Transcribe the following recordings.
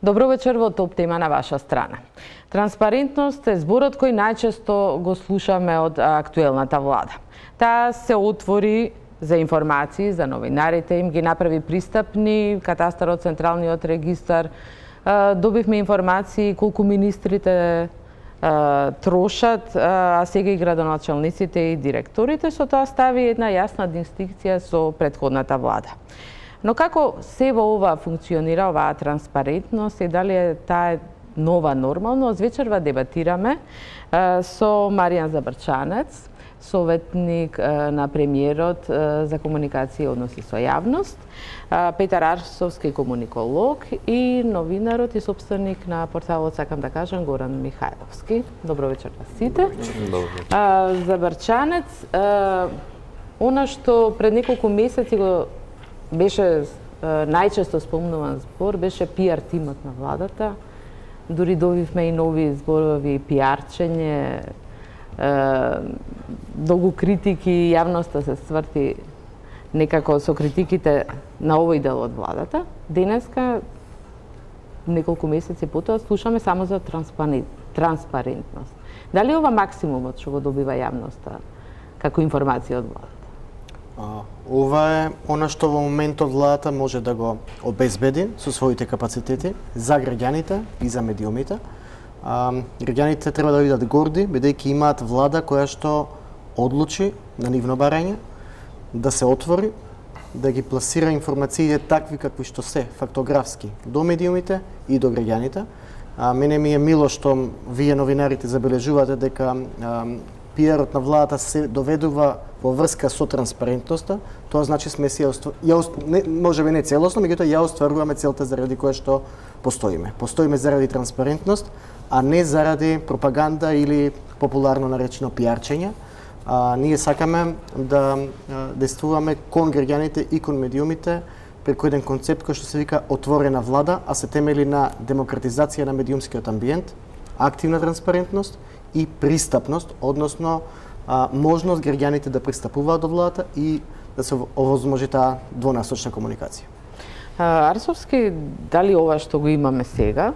Добро вечер во топ тема на ваша страна. Транспарентност е зборот кој најчесто го слушаме од актуелната влада. Таа се отвори за информации за новинарите, им ги направи пристапни, катастарот, централниот регистар. Добивме информации колку министрите трошат, а сега и градоначалниците и директорите, со тоа стави една јасна дистинкција со претходната влада. Но како се во ова функционира оваа транспарентност и дали е таа нова нормалност, вечерва дебатираме со Маријан Забрчанец, советник на премиерот за комуникација и односи со јавност, Петар Арсовски, комуниколог, и новинарот и собственик на порталот, сакам да кажам, Горан Михајловски. Добро вечер на сите. Забрчанец, она што пред неколку месеци го беше најчесто спомнуван збор, беше пиар тимот на владата. Дури добивме и нови зборови, пиарчење, долго критики, јавноста се сврти некако со критиките на овој дел од владата. Денеска, неколку месеци потоа, слушаме само за транспарентност. Дали ова максимумот што го добива јавноста како информација од владата? Ова е она што во моментот владата може да го обезбеди со своите капацитети за граѓаните и за медиумите. Граѓаните треба да бидат горди, бидејќи имаат влада која што одлучи на нивно барање да се отвори, да ги пласира информациите такви какви што се, фактографски, до медиумите и до граѓаните. Мене ми е мило што вие новинарите забележувате дека пиарот на владата се доведува во врска со транспарентноста. Тоа значи сме си можеби не целосно, меѓутоа ја остваруваме целта заради која што постоиме. Постоиме заради транспарентност, а не заради пропаганда или популарно наречено пиарчење. Ние сакаме да действуваме кон граѓаните и кон медиумите преку еден концепт кој што се вика отворена влада, а се темели на демократизација на медиумскиот амбиент, активна транспарентност и пристапност, односно можност граѓаните да пристапуваат до владата и да се овозможи таа двонасочна комуникација. Арсовски, дали ова што го имаме сега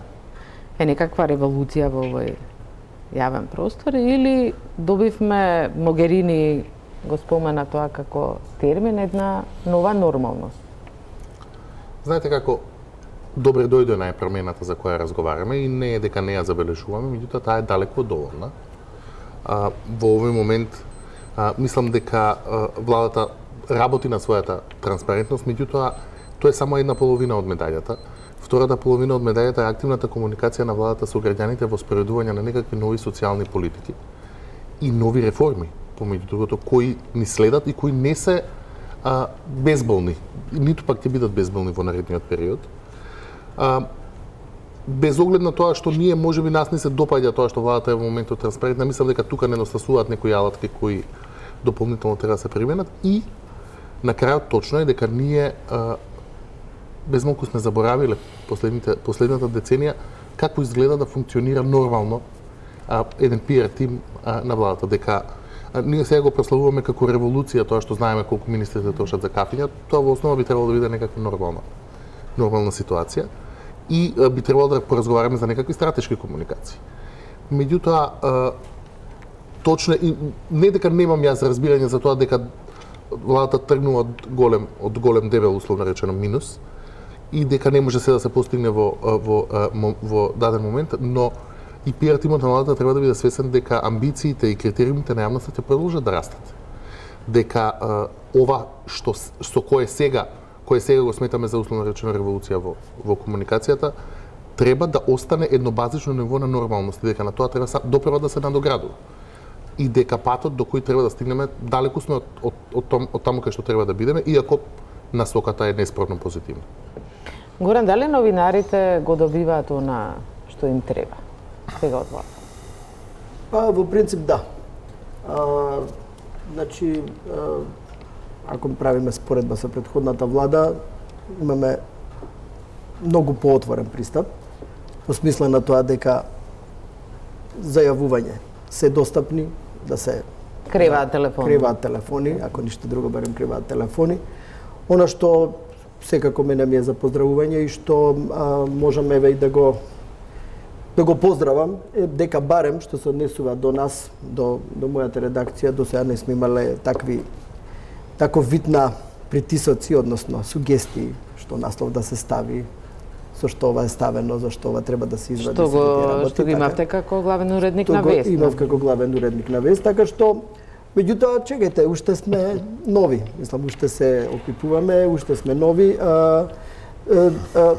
е некаква револуција во овој јавен простор или добивме, Могерини го спомена тоа како термин, една нова нормалност? Знаете како добре дојде на промената за која разговараме и не е дека не ја забележуваме, меѓутоа таа е далеку од доволна. Во овој момент мислам дека владата работи на својата транспарентност, меѓутоа тоа е само една половина од медаљата. Втората половина од медаљата е активната комуникација на владата со граѓаните во споредување на некакви нови социјални политики и нови реформи, помеѓу другото, кои ни следат и кои не се безболни, ниту пак ќе бидат безболни во наредниот период. Без оглед на тоа што ние можеби нас не се допаѓа тоа што владата е во моментот транспарентна, мислам дека тука недостасуваат некои алатки кои дополнително треба да се применат и на крајот точно е дека ние безмалку сме заборавиле последната деценија како изгледа да функционира нормално еден пиар тим на владата, дека ние сега го прославуваме како револуција тоа што знаеме колку министрите трошат за кафиња, тоа во основа би требало да биде некаква нормална ситуација и би требало да поразговараме за некакви стратешки комуникации. Меѓутоа, точно и не дека немам јас разбирање за тоа дека владата тргнува од голем дебел условно речено минус и дека не може се да се постигне во даден момент, но и пиар тимот на владата треба да биде свесен дека амбициите и критериумите на јавноста ќе продолжат да растат. Дека ова што кое сега го сметаме за условно речено револуција во комуникацијата, треба да остане едно базично ниво на нормалност, дека на тоа треба допрева да се надоградува. И дека патот до кој треба да стигнеме далеку сме од таму кај што треба да бидеме, иако насоката е неспорно позитивна. Горан, дали новинарите го добиваат она што им треба сега од владата? Во принцип да. Значи, ако правиме споредба со претходната влада, имаме многу поотворен пристап, во смисла на тоа дека зајавување се достапни, да се криваат телефони, ако ништо друго, барем криваат телефони. Она што секако мене ми е за поздравување и што можам еве и да го поздравам, дека барем што се однесува до нас, до мојата редакција, до сега не сме имале таков вид на притисоци, односно сугестии, што наслов да се стави, со што ова е ставено, за што ова треба да се извади. Што го имавте како главен уредник на Вест? Имав како главен уредник на Вест, така што меѓутоа, чекајте, уште сме нови. Мислам, уште се опипуваме, уште сме нови.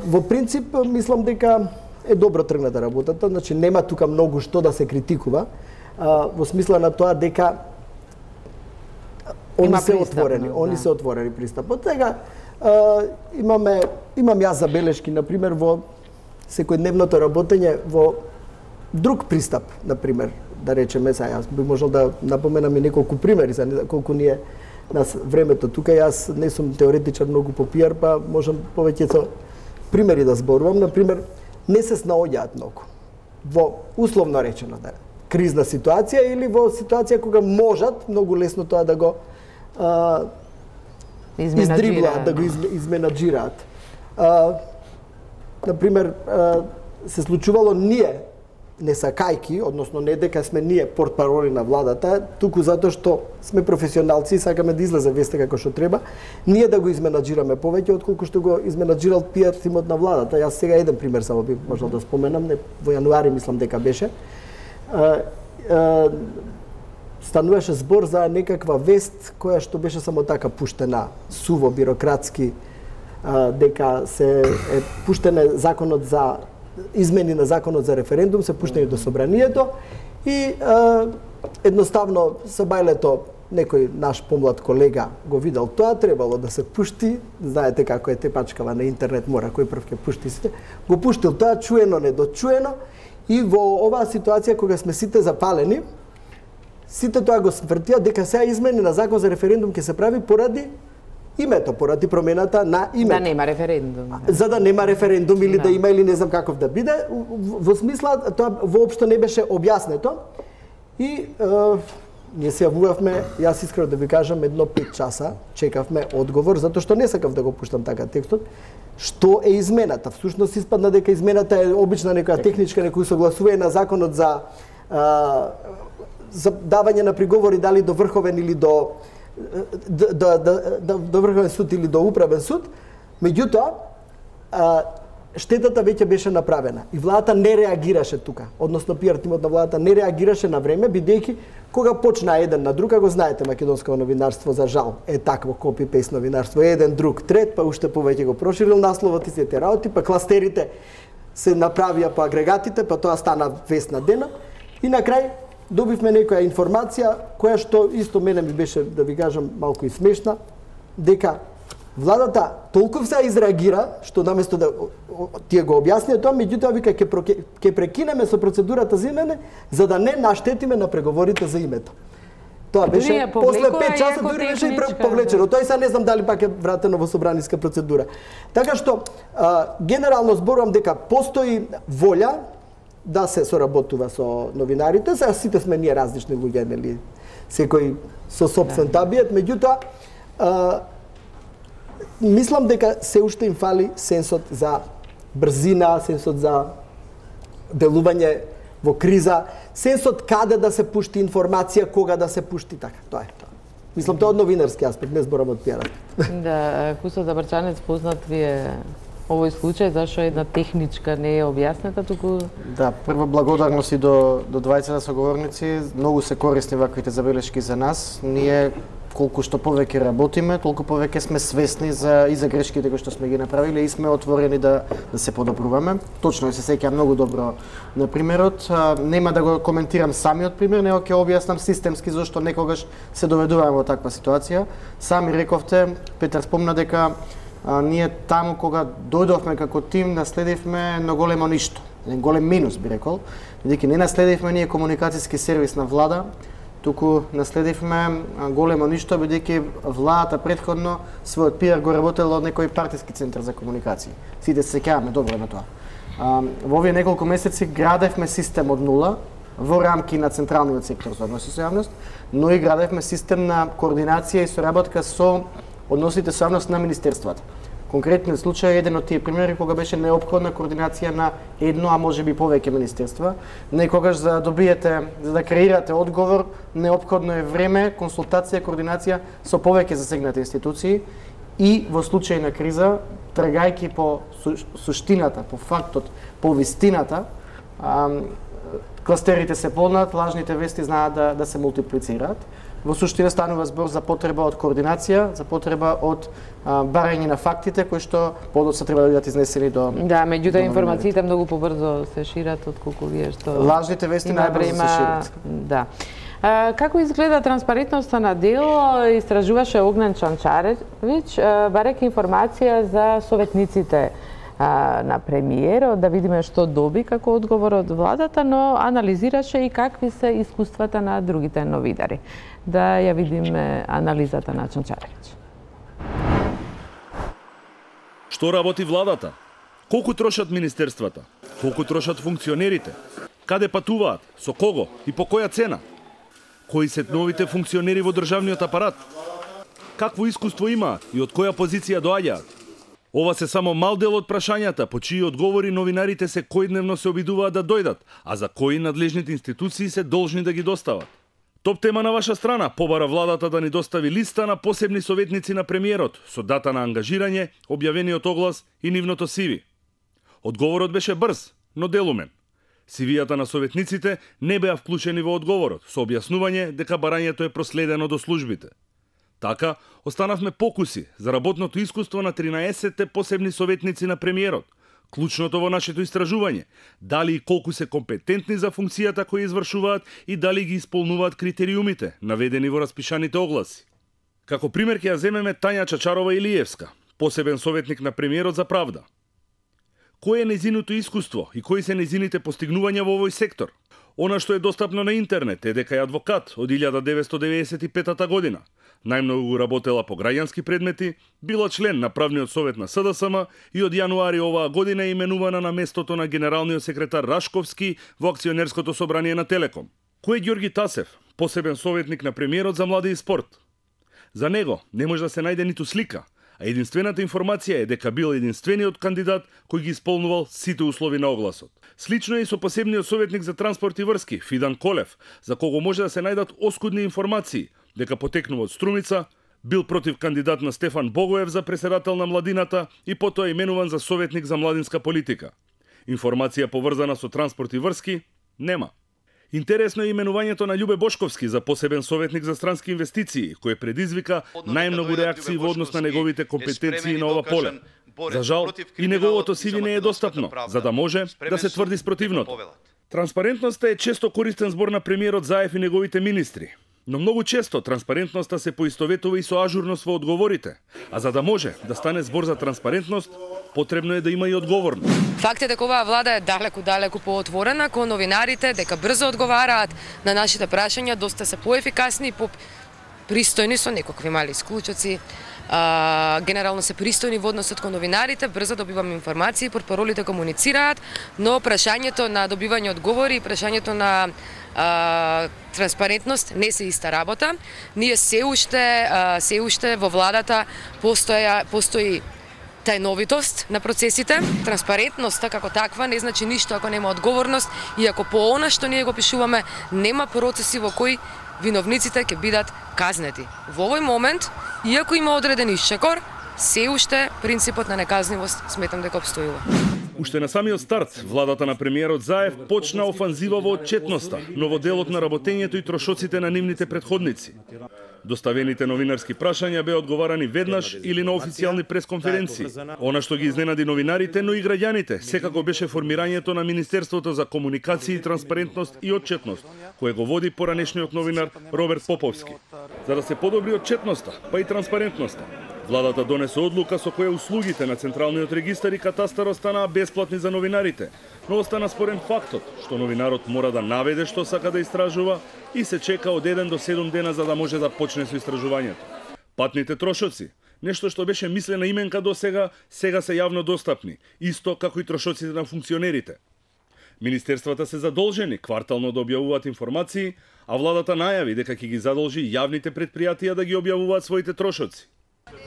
Во принцип, мислам дека е добро тргната работата, значи нема тука многу што да се критикува, во смисла на тоа дека они се отворени пристапот. Сега имам јас забелешки, например, во секојдневното работење во друг пристап, например, да речеме, сега јас би можел да напоменам и неколку примери, за колку ни е нас времето тука. Јас не сум теоретичар многу по пиар, па можам повеќе со примери да зборувам. Например, не се снаоѓаат многу во условно речено кризна ситуација или во ситуација кога можат многу лесно тоа да го издриблаат, да го изменаџираат. Например, се случувало ние не сакајки, односно не дека сме ние портпароли на владата, туку затоа што сме професионалци и сакаме да излезе веста како што треба, ние да го изменаџираме повеќе отколку што го изменаџирал пиар тимот на владата. Јас сега еден пример само би можел да споменам, во јануари мислам дека беше. Стануваше збор за некаква вест која што беше само така пуштена суво бирократски, дека се е пуштен законот за измени на законот за референдум, се пуштени до собранието и едноставно со бајлето некој наш помлад колега го видел тоа, требало да се пушти, знаете како е тепачкава на интернет, мора кој прв ќе пушти сите, го пуштил тоа, чуено, недочуено, и во оваа ситуација кога сме сите запалени, сите тоа го свртија дека сега измени на закон за референдум ќе се прави поради името, поради промената на името. Да нема референдум. За да нема референдум или да има или не знам каков да биде, во смисла тоа воопшто не беше објаснето. И ние се јавувавме, јас искрено да ви кажам, едно 5 часа чекавме одговор, затоа што не сакав да го пуштам така текстот. Што е измената? Всушност испадна дека измената е обична некоја техничка, некој согласување на законот за давање на приговори дали до врховен или до врховен суд или до управен суд. Меѓутоа, штетата веќе беше направена и владата не реагираше тука. Односно пиар тимот на владата не реагираше на време, бидејќи кога почна еден на друг, го знаете, македонско новинарство за жал е такво копи-пейст новинарство, еден друг трет, па уште повеќе го проширил насловот и сите работи, па кластерите се направија по агрегатите, па тоа стана вест на денот и на крај добивме некоја информација која што исто мене ми беше, да ви кажам, малку и смешна, дека владата толков се изреагира, што наместо да тие го објаснија тоа, меѓутоа вика ќе прекинеме со процедурата за имене, за да не наштетиме на преговорите за името. Тоа беше после 5 часа дури беше и повлечено. Тоа и сега не знам дали пак е вратено во собраниска процедура. Така што генерално зборувам дека постои волја да се соработува со новинарите. Сега сите сме ние различни луѓе, нели? Секој со сопствен табиет, меѓутоа мислам дека се уште им фали сенсот за брзина, сенсот за делување во криза, сенсот каде да се пушти информација, кога да се пушти, така. Тоа е тоа. Мислам тоа од новинарски аспект, не зборам од пиар аспект. Да, Кусо Забрчанец, познат ви е овој случај, зашо една техничка не е објаснета, туку... Да, прво благодарност и до двајцата соговорници. Многу се корисни ваквите забелешки за нас. Ние колку што повеќе работиме, толку повеќе сме свесни и за грешките кои што сме ги направиле и сме отворени да се подобруваме. Точно се сеќавам многу добро на примерот. Нема да го коментирам самиот пример, него ќе објаснам системски зашто некогаш се доведуваме во таква ситуација. Сами рековте, Петар спомна дека ние таму кога дојдовме како тим наследивме едно големо ништо, еден голем минус би рекол, бидејќи не наследивме ние комуникацијски сервис на влада, туку наследивме големо ништо, бидејќи владата претходно својот пиар го работела од некој партиски центар за комуникации. Сите се сеќаваме добро на тоа. Во овие неколку месеци градевме систем од нула во рамки на централниот сектор за односи со јавност, но и градевме систем на координација и соработка со односите со јавност на министерствата, Конкретниот случај е еден од тие примери кога беше неопходна координација на едно, а можеби повеќе министерства. Некогаш за да добиете, за да креирате одговор, неопходно е време, консултација, координација со повеќе засегнати институции и во случај на криза, трагајќи по суштината, по фактот, по вистината, кластерите се полнат, лажните вести знаат да се мултиплицираат. Во суштина станува збор за потреба од координација, за потреба од барање на фактите кои што подоцна треба да бидат изнесени до. Да, меѓутоа информациите многу побрзо се шират отколку вие што лажните вести најбрзо се шират. Да. Како изгледа транспарентноста на дело, истражуваше Огнен Чанчаревич, барајќи информација за советниците на премиерот, да видиме што доби како одговор од владата, но анализираше и какви се искуствата на другите новинари. Да ја видиме анализата на Чанчаревич. Што работи владата? Колку трошат министерствата? Колку трошат функционерите? Каде патуваат? Со кого? И по која цена? Кои се новите функционери во државниот апарат? Какво искуство имаат и од која позиција доаѓаат? Ова се само мал дел од прашањата по чии одговори новинарите се којдневно се обидуваат да дојдат, а за кои надлежните институции се должни да ги достават. Топ тема на ваша страна побара владата да ни достави листа на посебни советници на премиерот со дата на ангажирање, објавениот оглас и нивното CV. Одговорот беше брз, но делумен. CV-ата на советниците не беа вклучени во одговорот, со објаснување дека барањето е проследено до службите. Така, останавме покуси за работното искуство на 13-те посебни советници на премиерот, клучното во нашето истражување, дали и колку се компетентни за функцијата која извршуваат и дали ги исполнуваат критериумите, наведени во распишаните огласи. Како пример ќе ја земеме Тања Чачарова-Илиевска, посебен советник на премиерот за правда. Кој е нејзиното искуство и кои се нејзините постигнувања во овој сектор? Она што е достапно на интернет е дека е адвокат од 1995 година. Најмногу работела по граѓански предмети, била член на правниот совет на СДСМ и од јануари оваа година е именувана на местото на генералниот секретар Рашковски во акционерското собрание на Телеком. Кој е Ѓорги Тасев, посебен советник на премиерот за млади и спорт? За него не може да се најде ниту слика, а единствената информација е дека бил единствениот кандидат кој ги исполнувал сите услови на огласот. Слично е и со посебниот советник за транспорт и врски, Фидан Колев, за кого може да се најдат оскудни информации, дека потекнува од Струмица, бил против кандидат на Стефан Богоев за преседател на младината и потоа именуван за советник за младинска политика. Информација поврзана со транспорт и врски нема. Интересно е именувањето на Љубе Бошковски за посебен советник за странски инвестиции, кој предизвика најмногу реакции во однос на неговите компетенции на ова поле. За жал, и неговото CV не е достапно, за да може да се тврди спротивното. Транспарентноста е често користен збор на премиерот Заев и неговите министри. Но многу често транспарентноста се поистоветува и со ажурност во одговорите, а за да може да стане збор за транспарентност, потребно е да има и одговорност. Факт е дека оваа влада е далеку поотворена кон новинарите, дека брзо одговараат на нашите прашања, доста се поефикасни и попристојни со некакви мали исклучоци. Генерално се пристојни во односот кон новинарите, брзо добиваме информации, портпаролите комуницираат, но прашањето на добивање одговори и прашањето на транспарентност не се иста работа. Ние се уште во владата постои тајновитост на процесите. Транспарентноста како таква не значи ништо ако нема одговорност и ако по она што ние го пишуваме нема процеси во кои виновниците ќе бидат казнети. Во овој момент, иако има одреден исчекор, се уште принципот на неказнивост сметам дека обстојува. Уште на самиот старт, владата на премиерот Заев почна офанзива во отчетноста, но во делот на работењето и трошоците на нивните претходници. Доставените новинарски прашања беа одговарани веднаш или на официјални пресконференции. Она што ги изненади новинарите, но и граѓаните, секако беше формирањето на Министерството за комуникација, транспарентност и отчетност, кое го води поранешниот новинар Роберт Поповски. За да се подобри отчетноста, па и транспарентноста, владата донесе одлука со која услугите на Централниот регистар и катастар останаа бесплатни за новинарите, но остана спорен фактот што новинарот мора да наведе што сака да истражува и се чека од 1 до 7 дена за да може да почне со истражувањето. Патните трошоци, нешто што беше мислена именка до сега се јавно достапни, исто како и трошоците на функционерите. Министерствата се задолжени квартално да објавуваат информации, а владата најави дека ќе ги задолжи јавните претпријатија да ги објавуваат своите трошоци.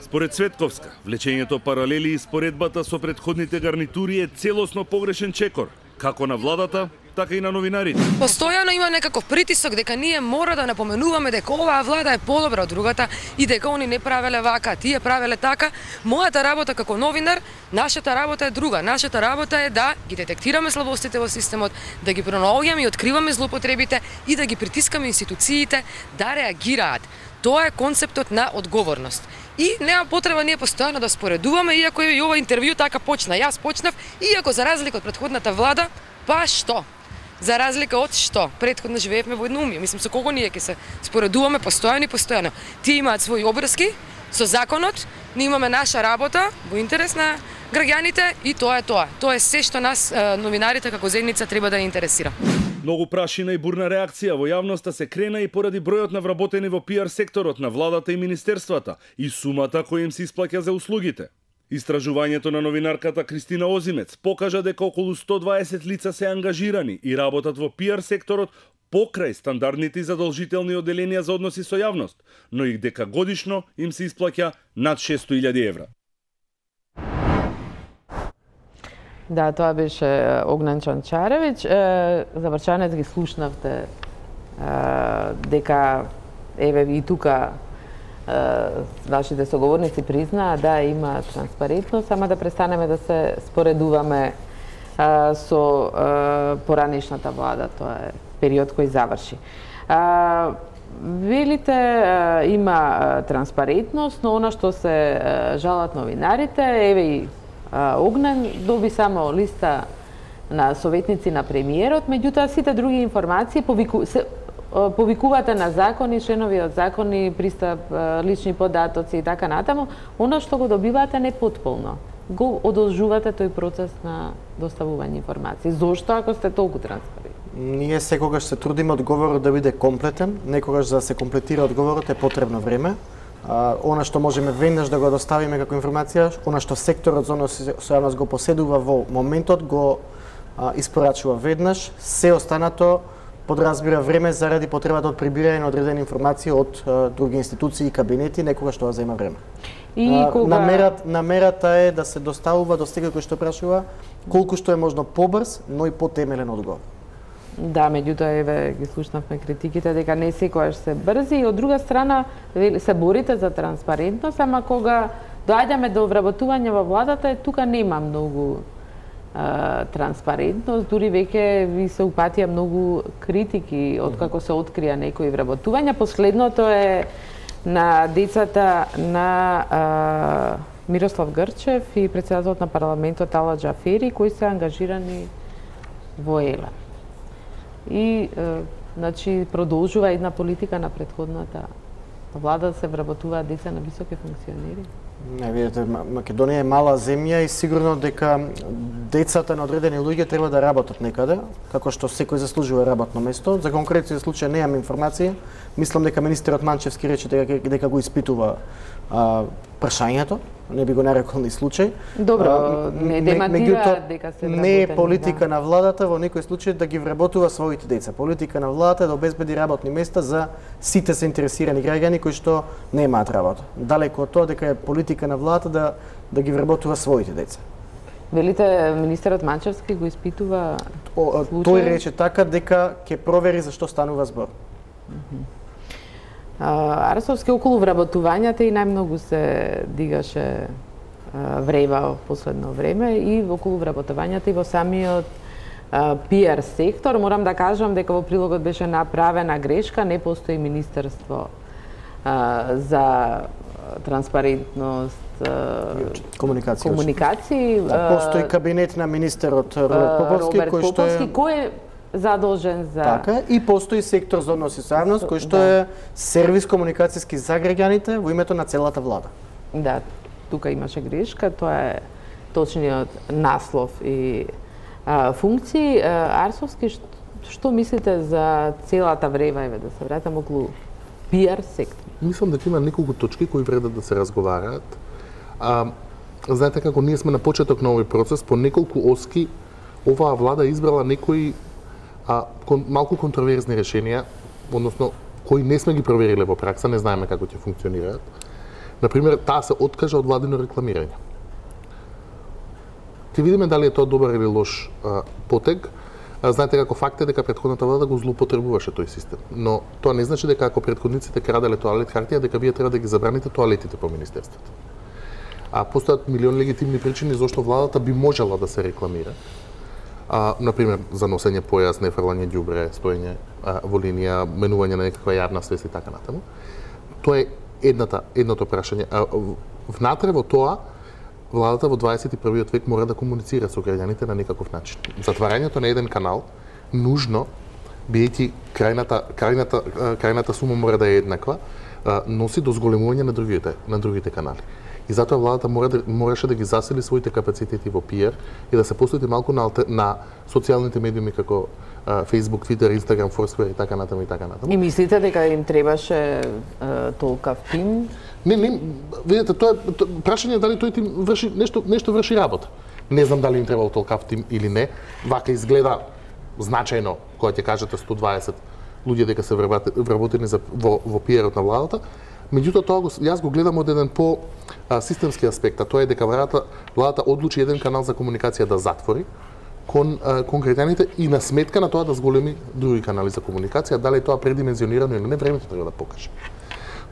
Според Цветковска, влечењето паралели и споредбата со претходните гарнитури е целосно погрешен чекор, како на владата, така и на новинарите. Постојано има некаков притисок дека ние мора да напоменуваме дека оваа влада е подобра од другата и дека они не правеле вака, тие правеле така. Мојата работа како новинар, нашата работа е друга. Нашата работа е да ги детектираме слабостите во системот, да ги пронаоѓаме и откриваме злоупотребите и да ги притискаме институциите да реагираат. Тоа е концептот на одговорност. И нема потреба ние постојано да споредуваме, иако и ова интервју така почна. Јас почнав, иако за разлика од претходната влада, па што? За разлика од што? Претходно живеевме во едноумие. Мислам, со кого ние ќе се споредуваме постојано. Тие имаат своји обврски со законот, ние имаме наша работа во интерес на граѓаните и тоа е тоа. Тоа е се што нас новинарите како заедница треба да интересира. Многу прашина и бурна реакција во јавноста се крена и поради бројот на вработени во пиар секторот на владата и министерствата и сумата која им се исплаќа за услугите. Истражувањето на новинарката Кристина Озимец покажа дека околу 120 лица се ангажирани и работат во пиар секторот покрај стандардните и задолжителни оделенија за односи со јавност, но и дека годишно им се исплаќа над 600.000 евра. Да, тоа беше Огнен Чанчаревиќ. За Врчанец ги слушнавте дека еве и тука нашите соговорници признаа да има транспарентност, ама да престанеме да се споредуваме со поранешната влада, тоа е период кој заврши. Велите има транспарентност, но она што се жалат новинарите, еве и Огнен доби само листа на советници на премиерот, меѓутоа сите други информации повикувате на закони, членови од закони, пристап, лични податоци и така натаму, она што го добивате не потполно. Го одолжувате тој процес на доставување информации. Зошто ако сте толку транспарентни? Ние секогаш се трудиме одговорот да биде комплетен, некогаш за да се комплетира одговорот е потребно време. Она што можеме веднаш да го доставиме како информација, она што секторот за односи со јавност го поседува во моментот, го испорачува веднаш, се останато подразбира време заради потребата од прибирање на одредени информации од други институции и кабинети, некогаш тоа зема време. И кога намерата е да се доставува до секој кој што прашува колку што е можно побрз, но и потемелен одговор. Да, меѓутоа еве ги слушнавме критиките дека не секогаш се брзи и од друга страна се борите за транспарентност, ама кога доаѓаме до вработување во владата, тука нема многу транспарентност, дури веќе ви се упатија многу критики откако се открија некои вработувања. Последното е на децата на Мирослав Грчев и претседателот на парламентот Ала Џафери, кои се ангажирани во ЕЛА. И значи продолжува една политика на претходната влада да се вработуваат деца на високи функционери. Не, видите, Македонија е мала земја и сигурно дека децата на одредени луѓе треба да работат некаде, како што секој заслужува работно место. За конкретниот случај немам информација. Мислам дека министерот Манчевски рече дека го испитува прашањето, не би го нарекол ни случај. Добро, не демантира дека се вработени. Не е политика на владата во некој случај да ги вработува своите деца. Политика на владата е да обезбеди работни места за сите заинтересирани граѓани кои што немаат работа. Далеку од тоа дека е политика на владата да ги вработува своите деца. Велите министерот Манчевски го испитува случај? Тој рече така дека ќе провери за што станува збор. Арсовски околу вработувањата и најмногу се дигаше врева во последно време и околу вработувањата и во самиот пиар сектор. Морам да кажам дека во прилогот беше направена грешка, не постои министерство за транспарентност, комуникации. Постои кабинет на министерот Роберт Поповски, кој е задолжен за... Така, и постои сектор за односи со јавност, кој што е сервис комуникацијски за граѓаните во името на целата влада. Да, тука имаше грешка, тоа е точниот наслов и функции. Арсовски, што мислите за целата врева, еве да се вратам околу пиар сектор? Мислам дека има неколку точки кои вредат да се разговараат. Знаете како ние сме на почеток на овој процес, по неколку оски оваа влада избрала некои малку контроверзни решенија, односно кои не сме ги провериле во пракса, не знаеме како ќе функционираат. Например, таа се откажа од владино рекламирање. Ќе видиме дали е тоа добар или лош потег. Знаете како факт е дека претходната влада го злоупотребуваше тој систем, но тоа не значи дека ако претходниците краделе тоалет хартија, дека вие треба да ги забраните тоалетите по министерството. А постојат милион легитимни причини зашто владата би можела да се рекламира. Например, за носење појас, нефрлање ѓубре, стоење во линија, менување на некаква јавна свест и така натаму. Тоа е едното прашање. Внатре во тоа, владата во 21. век мора да комуницира со граѓаните на некаков начин. Затварањето на еден канал нужно, бидејќи крајната сума мора да е еднаква, носи до зголемување на другите канали. И затоа владата мораше да ги засили своите капацитети во PR и да се посвети малку на социјалните медиуми како Facebook, Twitter, Instagram, Foursquare и така натаму и така натаму. И мислите дека им требаше толкав тим? Не, видите, тоа е прашање дали тој тим врши нешто врши работа. Не знам дали им требал толкав тим или не. Вака изгледа значајно кога ќе кажете 120 луѓе дека се вработени во PR-от на владата. Меѓутоа тоа јас го гледам од еден по системски аспект, а тоа е дека владата одлучи еден канал за комуникација да затвори кон граѓаните и на сметка на тоа да зголеми други канали за комуникација, дали тоа предимензионирано или не, времето треба да покаже.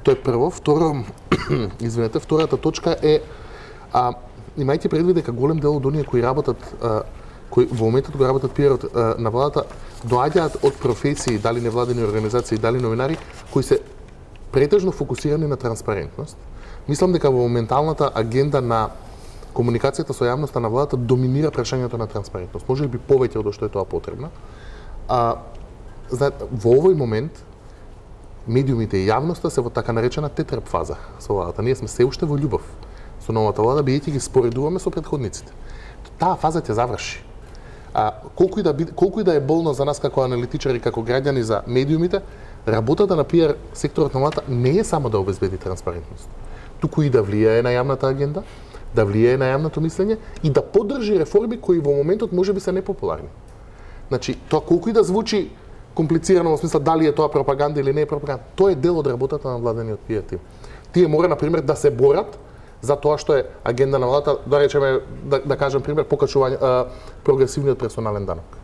Тоа е прво. Втората точка е имајќи предвид дека голем дел од оние кои работат кои во моментот го работат PR-от на владата доаѓаат од професии, дали невладени организации, дали новинари кои се претежно фокусирани на транспарентност. Мислам дека во моменталната агенда на комуникацијата со јавноста на владата доминира прашањето на транспарентност. Може би повеќе од што е тоа потребно. Во овој момент медиумите и јавноста се во така наречена тетрап фаза со владата. Ние сме се уште во љубов со новата влада, бидејќи ги споредуваме со претходниците. Таа фаза ќе заврши. Колку и да е болно за нас како аналитичари, како граѓани за медиумите, работата на PR секторот на владата не е само да обезбеди транспарентност, туку и да влијае на јавната агенда, да влијае на јавното мислење и да поддржи реформи кои во моментот можеби се непопуларни. Значи, тоа колку и да звучи комплицирано во смисла дали е тоа пропаганда или не е пропаганда, тоа е дел од работата на владениот PR тим. Тие мора на пример да се борат за тоа што е агенда на владата, да речеме да кажем пример покачување прогресивниот персонален данок.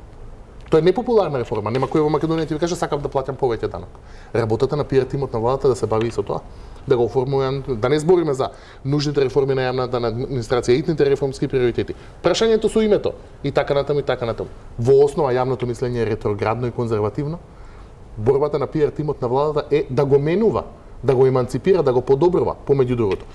Тоа е непопуларна реформа, нема кој во Македонија ќе ви каже сакам да плаќам повеќе данок. Работата на PR тимот на владата да се бави и со тоа, да го оформува, да не збориме за нужните реформи на јавната администрација, итните реформски приоритети. Прашањето со името и така натаму и така натаму. Во основа јавното мислење е ретроградно и конзервативно. Борбата на PR тимот на владата е да го менува, да го еманципира, да го подобрува помеѓу другото.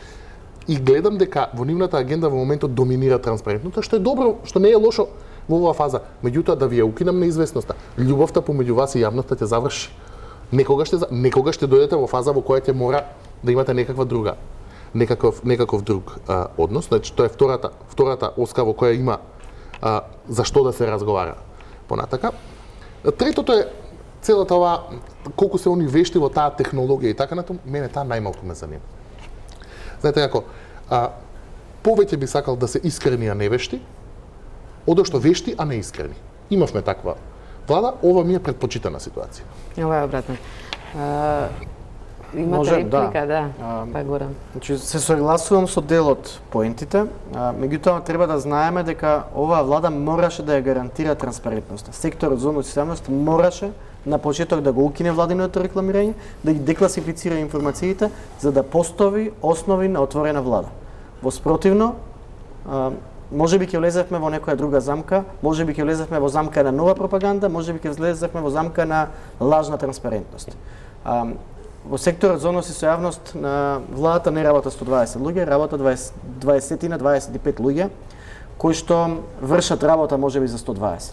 И гледам дека во нивната агенда во моментот доминира транспарентноста, што е добро, што не е лошо во оваа фаза. Меѓутоа да ви ја укинам неизвестноста. Љубовта помеѓу вас и јавноста ќе заврши. Некогаш ќе дојдете во фаза во која ќе мора да имате некаков друг однос. Значи тоа е втората оска во која има за што да се разговара понатака. Третото е целата оваа колку се они вешти во таа технологија и така натаму, мене таа најмалку ме занима. Знаете како, повеќе би сакал да се искрени, а не вешти, одошто вешти, а не искрени. Имавме таква влада, ова ми е предпочитана ситуација. Ова е обратно. Имате реплика, да. Па Горан. Значи, се согласувам со дел од поентите, меѓутоа треба да знаеме дека оваа влада мораше да ја гарантира транспарентноста. Секторот за односност мораше на почеток да го укине владиното рекламирање, да ги декласифицира информациите, за да постави основи на отворена влада. Во спротивно, можеби ќе влезевме во некоја друга замка, можеби ќе влезевме во замка на нова пропаганда, можеби ќе влезевме во замка на лажна транспарентност. Во секторот за односи со јавност на владата не работа 120 луѓе, работа 25 луѓе, кои што вршат работа можеби за 120.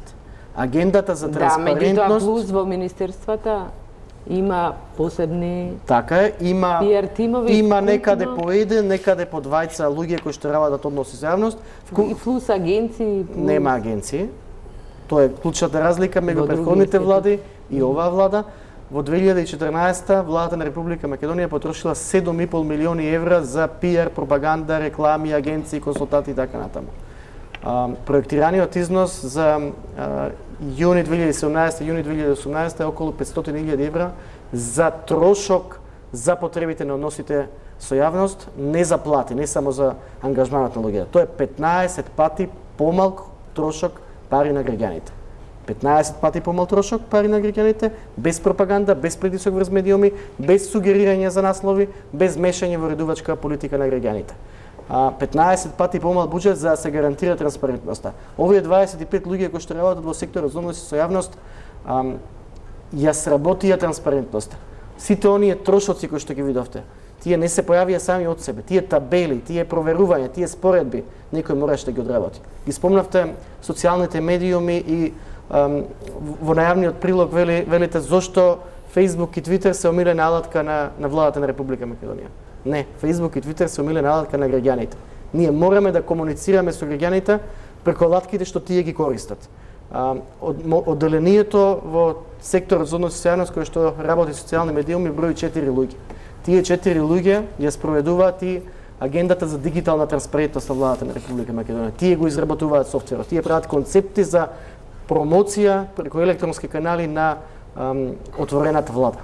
Агендата за транспарентност... Да, меѓутоа плюс во министерствата има посебни така е, има PR тимови, има некаде по еден, некаде по двајца луѓе кои што работат односи со јавност. И плюс агенции... Нема агенции. Тоа е клучната разлика меѓу претходните влади и оваа влада. Во 2014 владата на Република Македонија потрошила 7,5 милиони евра за PR, пропаганда, реклами, агенции, консултати и така натаму. Проектираниот износ за јуни 2017, јуни 2018 е околу 500.000 евра за трошок за потребите на односите со јавност не за плати, не само за ангажманот на луѓето. Тоа е 15 пати помалку трошок пари на граѓаните. 15 пати помал трошок пари на граѓаните, без пропаганда, без притисок врз медиуми, без сугерирање за наслови, без мешање во редувачка политика на граѓаните. 15 пати помал буџет за да се гарантира транспарентноста. Овие 25 луѓе кои што работат во секторот за односи со јавност ја сработија транспарентноста. Сите оние трошоци кои што ги видовте, тие не се појавија сами од себе. Тие табели, тие проверувања, тие споредби, некој мораше да ги одработи. Ги спомнавте социјалните медиуми и во најавниот прилог велите зошто Facebook и Twitter се омилена алатка на владата на Република Македонија. Не, Facebook и Twitter се омилена алатка на граѓаните. Ние мораме да комуницираме со граѓаните преку алатките што тие ги користат. Одделението во секторот за односи со јавност кој што работи социјални медиуми брои 4 луѓе. Тие 4 луѓе ја спроведуваат и агендата за дигитална транспарентност на владата на Република Македонија. Тие го изработуваат софтверот, тие прават концепти за промоција преку електронски канали на отворената влада.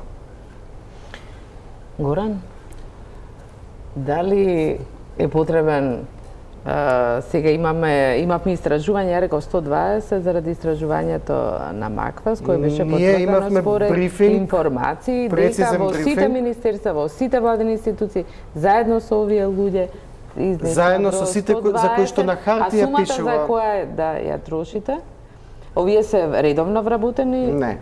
Горан, дали е потребен сега имавме истражување, ја реков 120 заради истражувањето на Маквас, кој беше потврдено според информации дека во сите министерства, во сите владени институции, заедно со овие луѓе заедно со сите за кои што на хартија пишува. А сумата за која е да ја трошите? Овие се редовно вработени? Не.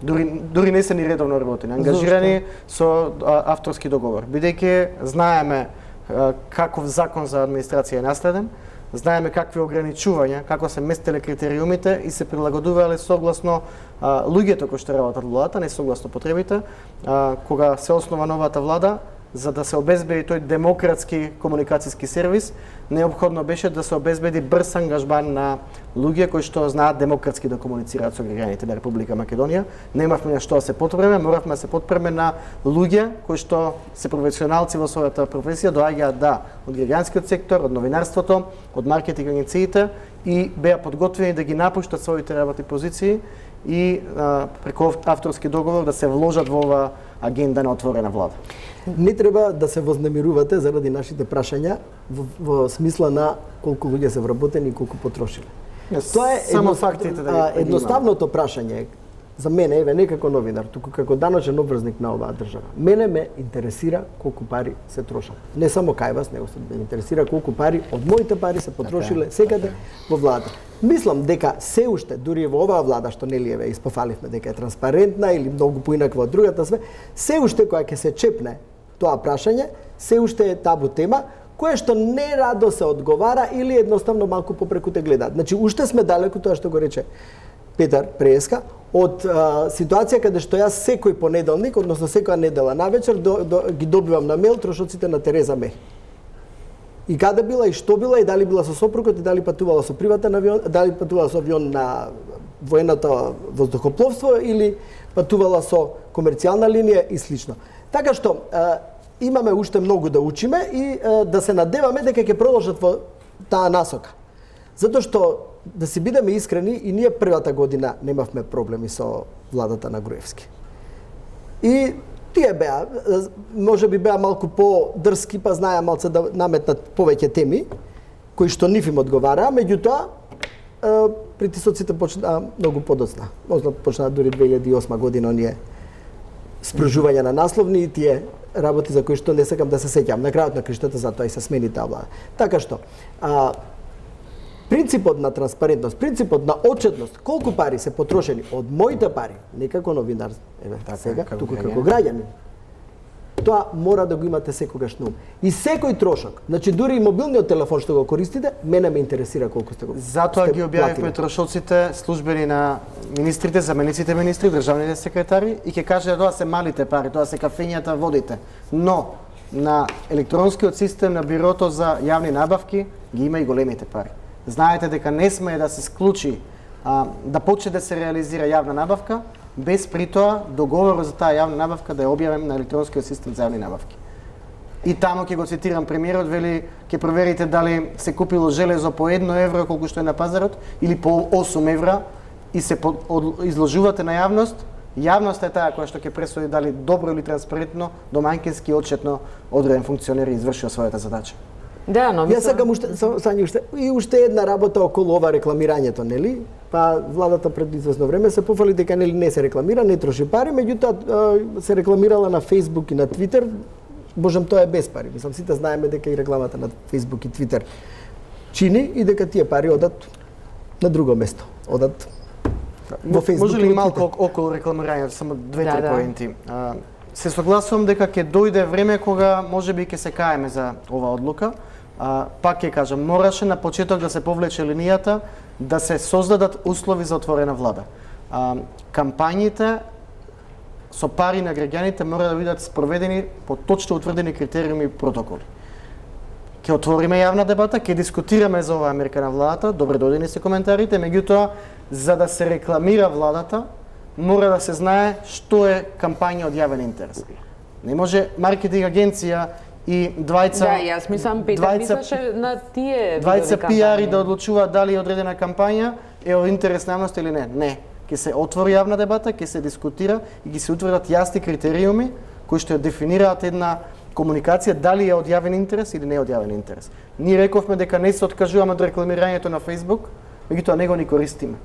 Дури не се ни редовно вработени, ангажирани со авторски договор. Бидејќи знаеме каков закон за администрација е наследен, знаеме какви ограничувања, како се местеле критериумите и се прилагодувале согласно луѓето кои што работат владата, не согласно потребите. Кога се основа новата влада, за да се обезбеди тој демократски комуникацијски сервис, неопходно беше да се обезбеди брз ангажман на луѓе кои што знаат демократски да комуницираат со граѓаните на Република Македонија. Немавме на што да се потпреме, моравме да се потпреме на луѓе кои што се професионалци во својата професија, доаѓаат од граѓанскиот сектор, од новинарството, од маркетинг агенциите и беа подготвени да ги напуштат своите работни позиции и преку авторски договор да се вложат во ова агенда на отворена влада. Не треба да се вознемирувате заради нашите прашања во смисла на колку луѓе се вработени и колку потрошиле. Тоа е само фактите едноставното прашање. За мене, еве не како новинар, туку како даночен обврзник на оваа држава. Мене ме интересира колку пари се трошат. Не само кај вас, него ме интересира колку пари од моите пари се потрошиле секаде во влада. Мислам дека се уште, дури во оваа влада што нели еве испофаливме дека е транспарентна или многу поинаква од другата све, се уште која ќе се чепне тоа прашање, се уште е табу тема, кое што не радо се одговара или едноставно малку попреку те гледаат. Значи, уште сме далеку тоа што го рече Петар Преска, од ситуација каде што јас секој понеделник, односно секоја недела навечер ги добивам на мејл трошоците на Тереза Меј. И каде била и што била и дали била со сопругот и дали патувала со приватен авион, дали патувала со авион на военото воздухопловство или патувала со комерцијална линија и слично. Така што имаме уште многу да учиме и да се надеваме дека ќе продолжат во таа насока. Затоа што да си бидеме искрени, и ние првата година немавме проблеми со владата на Груевски. И тие беа, може би беа малку по-дрски, па знаеа малце да наметнат повеќе теми, кои што нив им одговараа, меѓутоа притисоците почнаа многу подоцна. Може почнаа дури 2008 година оние спружување на насловни и тие работи за кои што не сакам да се сеќам. На крајот на криштата затоа и се смени таа влада. Така што, принципот на транспарентност, принципот на отчетност, колку пари се потрошени од моите пари, не како новинар, еве сега, туку како граѓанин. Тоа мора да го имате секогаш на ум. И секој трошок, значи дури и мобилниот телефон што го користите, мене ме интересира колку сте го. Затоа ги објавивме трошоците службени на министрите, замениците министри, државните секретари и ќе кажа тоа се малите пари, тоа се кафењата, водите. Но на електронскиот систем на бирото за јавни набавки ги има и големите пари. Знаете дека не сме да се склучи да почне да се реализира јавна набавка без при тоа договорот за таа јавна набавка да ја објавим на електронскиот систем за јавни набавки. И таму ќе го цитирам премиерот, вели ќе проверите дали се купило железо по 1 евро колку што е на пазарот или по 8 евра и се изложувате на јавност Јавноста е таа која што ќе пресуди дали добро или транспарентно, домаќински и отчетно одреден функционер извршил својата задача. Да, но Јас сакам уште една работа околу ова рекламирањето, нели? Па владата пред известно време се пофали дека нели не се рекламира, не троши пари, меѓутоа се рекламирала на Facebook и на Twitter. Божем, тоа е без пари. Мислам, сите знаеме дека и рекламата на Facebook и Twitter чини и дека тие пари одат на друго место. Одат во Facebook. Може ли малку околу рекламирањето, само две-три поенти? Се согласувам дека ќе дојде време кога можеби ќе се каеме за оваа одлука. Пак ќе кажам, мораше на почеток да се повлече линијата, да се создадат услови за отворена влада. Кампањите со пари на граѓаните мора да бидат спроведени по точно утврдени критериуми и протоколи. Ќе отвориме јавна дебата, ќе дискутираме за оваа мерка на владата, добре дојдени се коментарите, меѓутоа за да се рекламира владата, мора да се знае што е кампања од јавен интерес. Не може маркетинг агенција и двајца јас мислам Петар мислеше на тие двајца пиари да одлучуваат дали одредена кампања е од интерес на јавноста или не. Не. Ќе се отвори јавна дебата, ќе се дискутира и ќе се утврдат јасни критериуми кои што дефинираат една комуникација дали е од јавен интерес или не е од јавен интерес. Ние рековме дека не се откажуваме од рекламирањето на Facebook, меѓутоа него ни користиме.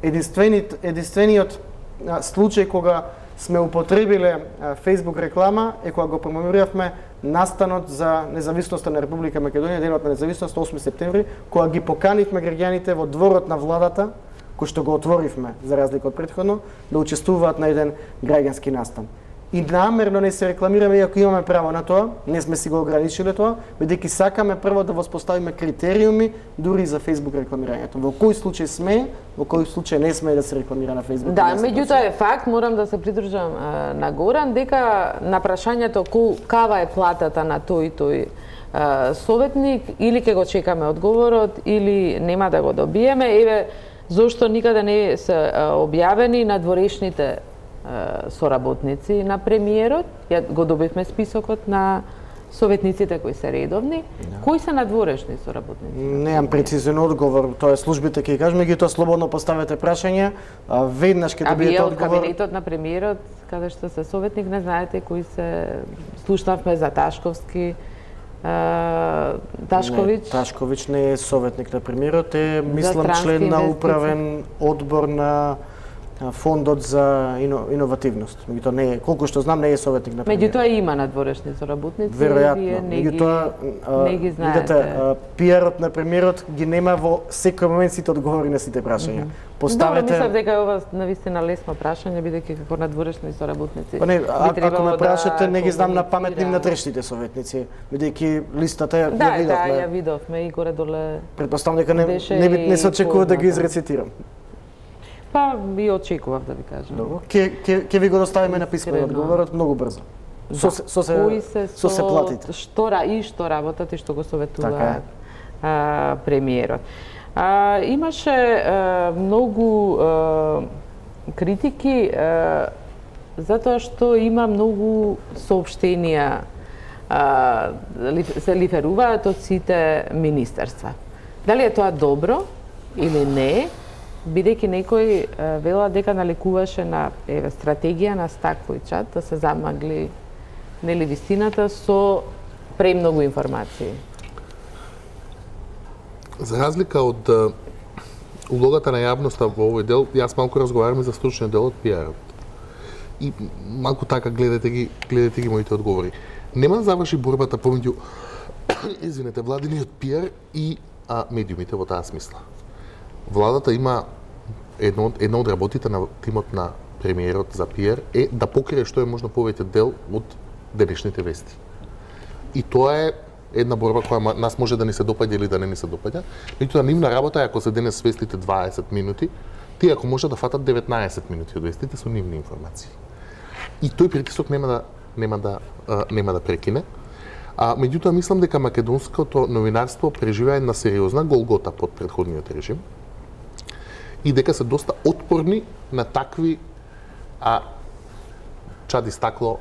Единствениот случај кога сме употребиле Facebook реклама е кога го промовиравме настанот за независноста на Република Македонија, денот на независност 8 септември, кога ги поканивме граѓаните во дворот на владата, кој што го отворивме за разлика од претходно, да учествуваат на еден граѓански настан. И намерно не се рекламираме, иако имаме право на тоа, не сме си го ограничиле тоа, бидејќи сакаме прво да воспоставиме критериуми дури за Facebook рекламирањето. Во кој случај сме, во кој случај не сме да се рекламира на Facebook. Да, меѓутоа е факт, морам да се придружам на Горан, дека на прашањето кава е платата на тој и тој советник, или ќе го чекаме одговорот, или нема да го добиеме, еве зошто никаде не се објавени надворешните соработници на премиерот. Ја го добивме списокот на советниците кои се редовни. Кои се надворешни соработници? Немам прецизен одговор, тоа е службите ќе кажеме, меѓутоа слободно поставете прашања, веднаш ќе добиете одговор. А вие од кабинетот на премиерот, каде што се советник, не знаете кои се слушнавме за Ташковски, Ташковиќ? Ташковиќ не е советник на премиерот, е мислам член на управен одбор на фондот за иновативност. Меѓутоа не е, колку што знам, не е советник на премиерот. Меѓутоа има надворешни соработници. Веројатно. Меѓутоа не ги знаете. Пиарот на премиерот ги нема во секој момент сите одговори на сите прашања. Поставете. Мислам дека ова навистина лесно прашање, бидејќи како надворешни соработници. Па не, ако ме прашате, не ги знам на памет нив натрешните советници, бидејќи листата ја видовме. Да, ја видовме и горе доле. Претпоставам дека не се очекува да ги изрецитирам. Па би очекував да ви кажам. Добро. Ќе ви го доставиме на писмен одговорот многу брзо. Со се платите. Што работат и што го советуваат премиерот. Имаше многу критики затоа што има многу соопштенија се лиферуваат од сите министерства. Дали е тоа добро или не? Бидејќи некој вела дека наликуваше на стратегија на Стајковиќ да се замагли нели вистината со премногу информации. За разлика од улогата на јавноста во овој дел, јас малку разговарам и за стручниот дел од пиарот. И малку така гледате ги моите одговори. Нема да заврши борбата помеѓу владиниот пиар и медиумите во таа смисла. Владата има една од работите на тимот на премиерот за пиар е да покрие што е можно повеќе дел од денешните вести. И тоа е една борба која нас може да ни се допаѓа или да не ни се допаѓа. Меѓутоа нивна работа е ако се денес вестите 20 минути, тие ако може да фатат 19 минути од вестите со нивни информации. И тој притисок нема да прекине. Меѓутоа мислам дека македонското новинарство преживеа една сериозна голгота под претходниот режим и дека се доста отпорни на такви чади стакло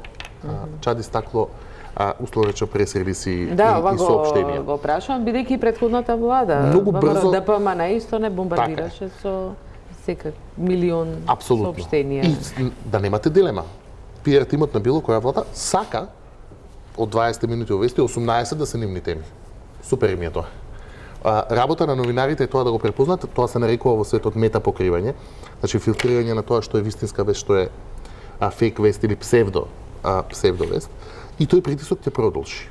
условно речено прес-релиси и соопштенија. Да, го прашувам, бидејќи претходната влада многу брзо ДПМН исто не бомбардираше со секак милион соопштенија. И да немате дилема. PR тимот на било која влада сака од 20 минути во вести 18 да се нивни теми. Супер им е тоа. Работа на новинарите е тоа да го препознат, тоа се нарекува во светот мета покривање, значи филтрирање на тоа што е вистинска вест, што е фейк вест или псевдовест. И тој притисок ќе продолжи.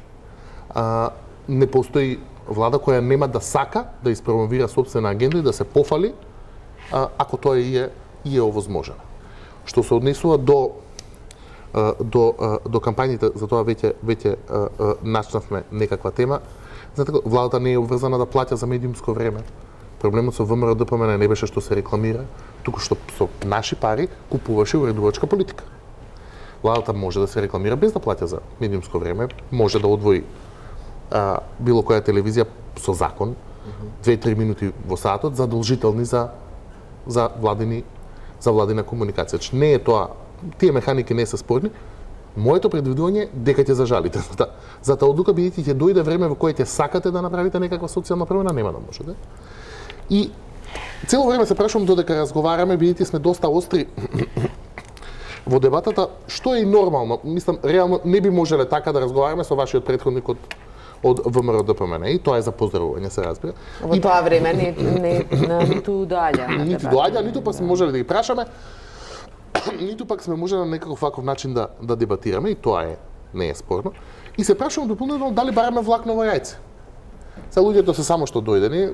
Не постои влада која нема да сака да испромовира собствена агенда и да се пофали ако тоа е овозможено. Што се однесува до кампањите, за тоа веќе начнавме некаква тема. Знаете, владата не е обврзана да плаќа за медиумско време. Проблемот со ВМРО ДПМН не беше што се рекламира, туку што со наши пари купуваше уредувачка политика. Владата може да се рекламира без да плаќа за медиумско време, може да одвои било која телевизија со закон 2-3 минути во сатот задолжителни за владина комуникација. Не е тоа, тие механики не се спорни. Моето предвидување дека ќе зажалите за таа одлука, бидејќи ќе дојде време во кое ќе сакате да направите некаква социјална промена, нема да можете. И цело време се прашувам додека разговараме, бидејќи сме доста остри во дебатата, што е и нормално. Мислам, реално не би можеле така да разговараме со вашиот претходник од ВМРО ДПМН, и тоа е за поздравување, се разбира. Во тоа време ниту доаѓа. Ниту доаѓа, ниту па сме можеле да ги прашаме, ниту пак сме можеле на некаков ваков начин да дебатираме, и тоа не е спорно. И се прашувам дополнително дали бараме влак ново јајце. Се луѓето се само што дојдени,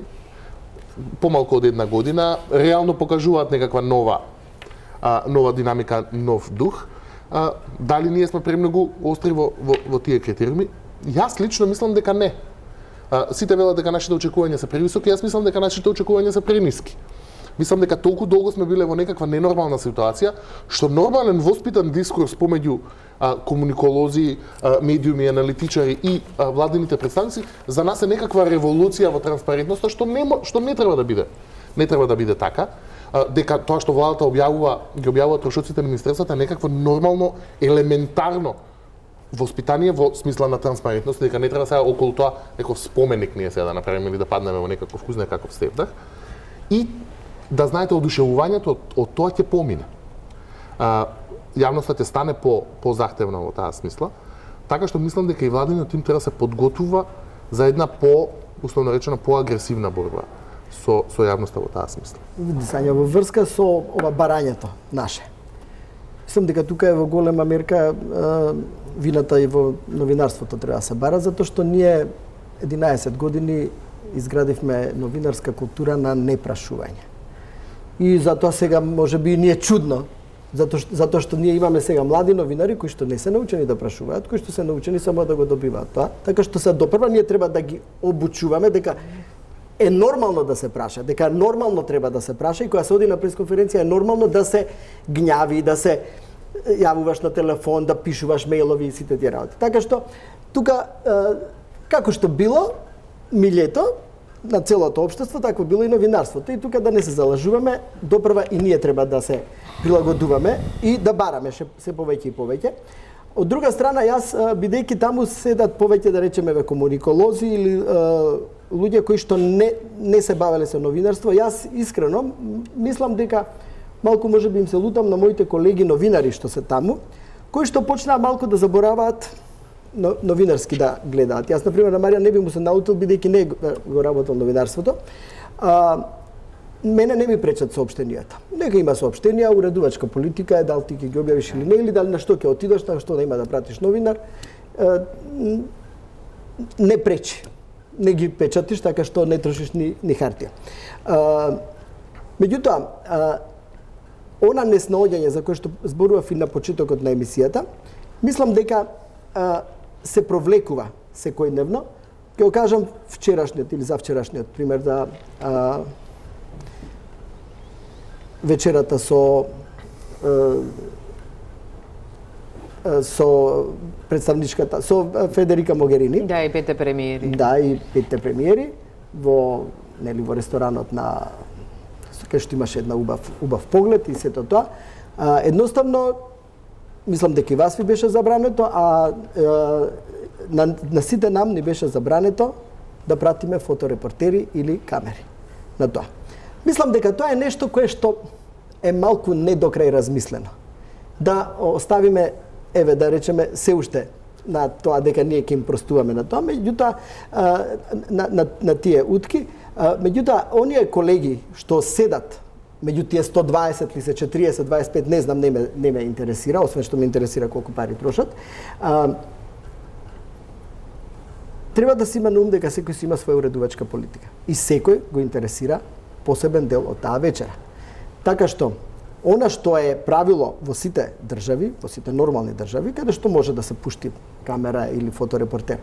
помалку од една година, реално покажуваат некаква нова динамика, нов дух. Дали ние сме премногу остри во тие критериуми? Јас лично мислам дека не. Сите велат дека нашите очекувања се превисоки, јас мислам дека нашите очекувања се прениски. Мислам дека толку долго сме биле во некаква ненормална ситуација, што нормален воспитан дискурс помеѓу комуниколози, медиуми, аналитичари и владините представници за нас е некаква револуција во транспарентноста, што не треба да биде. Не треба да биде така. Дека тоа што владата ги објавува трошоците на министерствата е некакво нормално, елементарно воспитание во смисла на транспарентност, дека не треба сега околу тоа некој споменик ние сега да направиме или да паднеме во некаков куз, некаков стевдах. И да знаете, одушевувањето од тоа ќе помине. Јавноста ќе стане по-захтевна во таа смисла, така што мислам дека и владиниот тим треба да се подготвува за една условно речено, по-агресивна борба со јавноста во таа смисла. Сања, во врска со ова барањето наше. Мислам дека тука е во голема мерка вината и во новинарството треба да се бара, затоа што ние 11 години изградивме новинарска култура на непрашување. И затоа сега можеби ни е чудно, затоа што ние имаме сега млади новинари кои што не се научени да прашуваат, кои што се научени само да го добиваат тоа. Така што се допрва ние треба да ги обучуваме дека е нормално да се праша, дека нормално треба да се праша, и кога се оди на пресконференција е нормално да се гњави, да се јавуваш на телефон, да пишуваш мејлови и сите тие работи. Така што тука како што било милјето на целото општество, такво било и новинарството. И тука да не се залажуваме, допрва и ние треба да се прилагодуваме и да бараме се повеќе и повеќе. Од друга страна, јас, бидејќи таму седат повеќе, да речеме, комуниколози или луѓе кои што не се бавеле со новинарство, јас искрено мислам дека малку можеби им се лутам на моите колеги новинари што се таму, кои што почнаа малку да забораваат новинарски да гледаат. Јас, например, на Марија не би му се наутил, бидејќи не го работел новинарството. Мене не ми пречат соопштенијата. Нека има соопштенија, уредувачка политика е, дали ти ќе ги објавиш или не, или дали на што ќе отидеш, на што да има да пратиш новинар. Не пречи. Не ги печатиш, така што не трошиш ни хартија. Меѓутоа, она неснаоѓање за кое што зборував и на почетокот на емисијата, мислам дека се провлекува секојдневно. Ќе го кажам вчерашниот или завчерашниот пример да вечерата со представничката, со Федерика Могерини. Да, и 5 премиери. Да, и 5 премиери во ресторанот на кај што имаше една убав поглед и сето тоа. Едноставно мислам дека и вас ви беше забрането, а на сите нам ни беше забрането да пратиме фоторепортери или камери на тоа. Мислам дека тоа е нешто кое што е малку не до крај размислено. Да оставиме, еве да речеме, се уште на тоа дека ние ќе им простуваме на тоа, меѓутоа на тие утки, меѓутоа оние колеги што седат меѓу тие 120 или се 40, 25, не знам, не ме интересира, освен што ме интересира колку пари трошат. Треба да се има на ум дека секој си има своја уредувачка политика. И секој го интересира посебен дел од таа вечера. Така што, она што е правило во сите држави, во сите нормални држави, каде што може да се пушти камера или фоторепортер,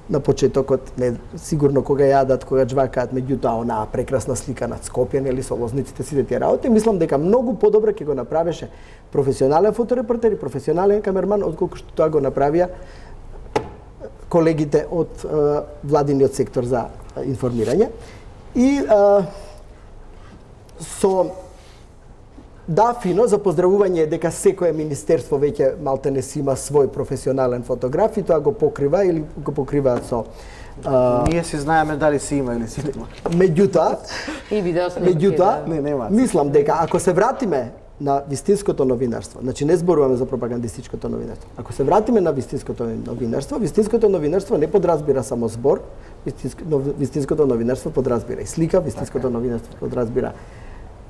на почетокот, не, сигурно кога јадат, кога джвакаат, меѓутоа онаа прекрасна слика над Скопје, нели, со лозниците, сите тие работи, мислам дека многу подобро ќе го направеше професионален фоторепортер и професионален камерман, отколку што тоа го направија колегите од владиниот сектор за информирање. И со фино за поздравување дека секое министерство веќе малтене си има свој професионален фотограф и тоа го покрива или го покриваат со Ние си знаеме дали си има или си нема. Меѓутоа, и видео мислам дека ако се вратиме на вистинското новинарство, значи не зборуваме за пропагандистичкото новинарство. Ако се вратиме на вистинското новинарство не подразбира само збор, вистинското новинарство подразбира и слика, вистинското новинарство подразбира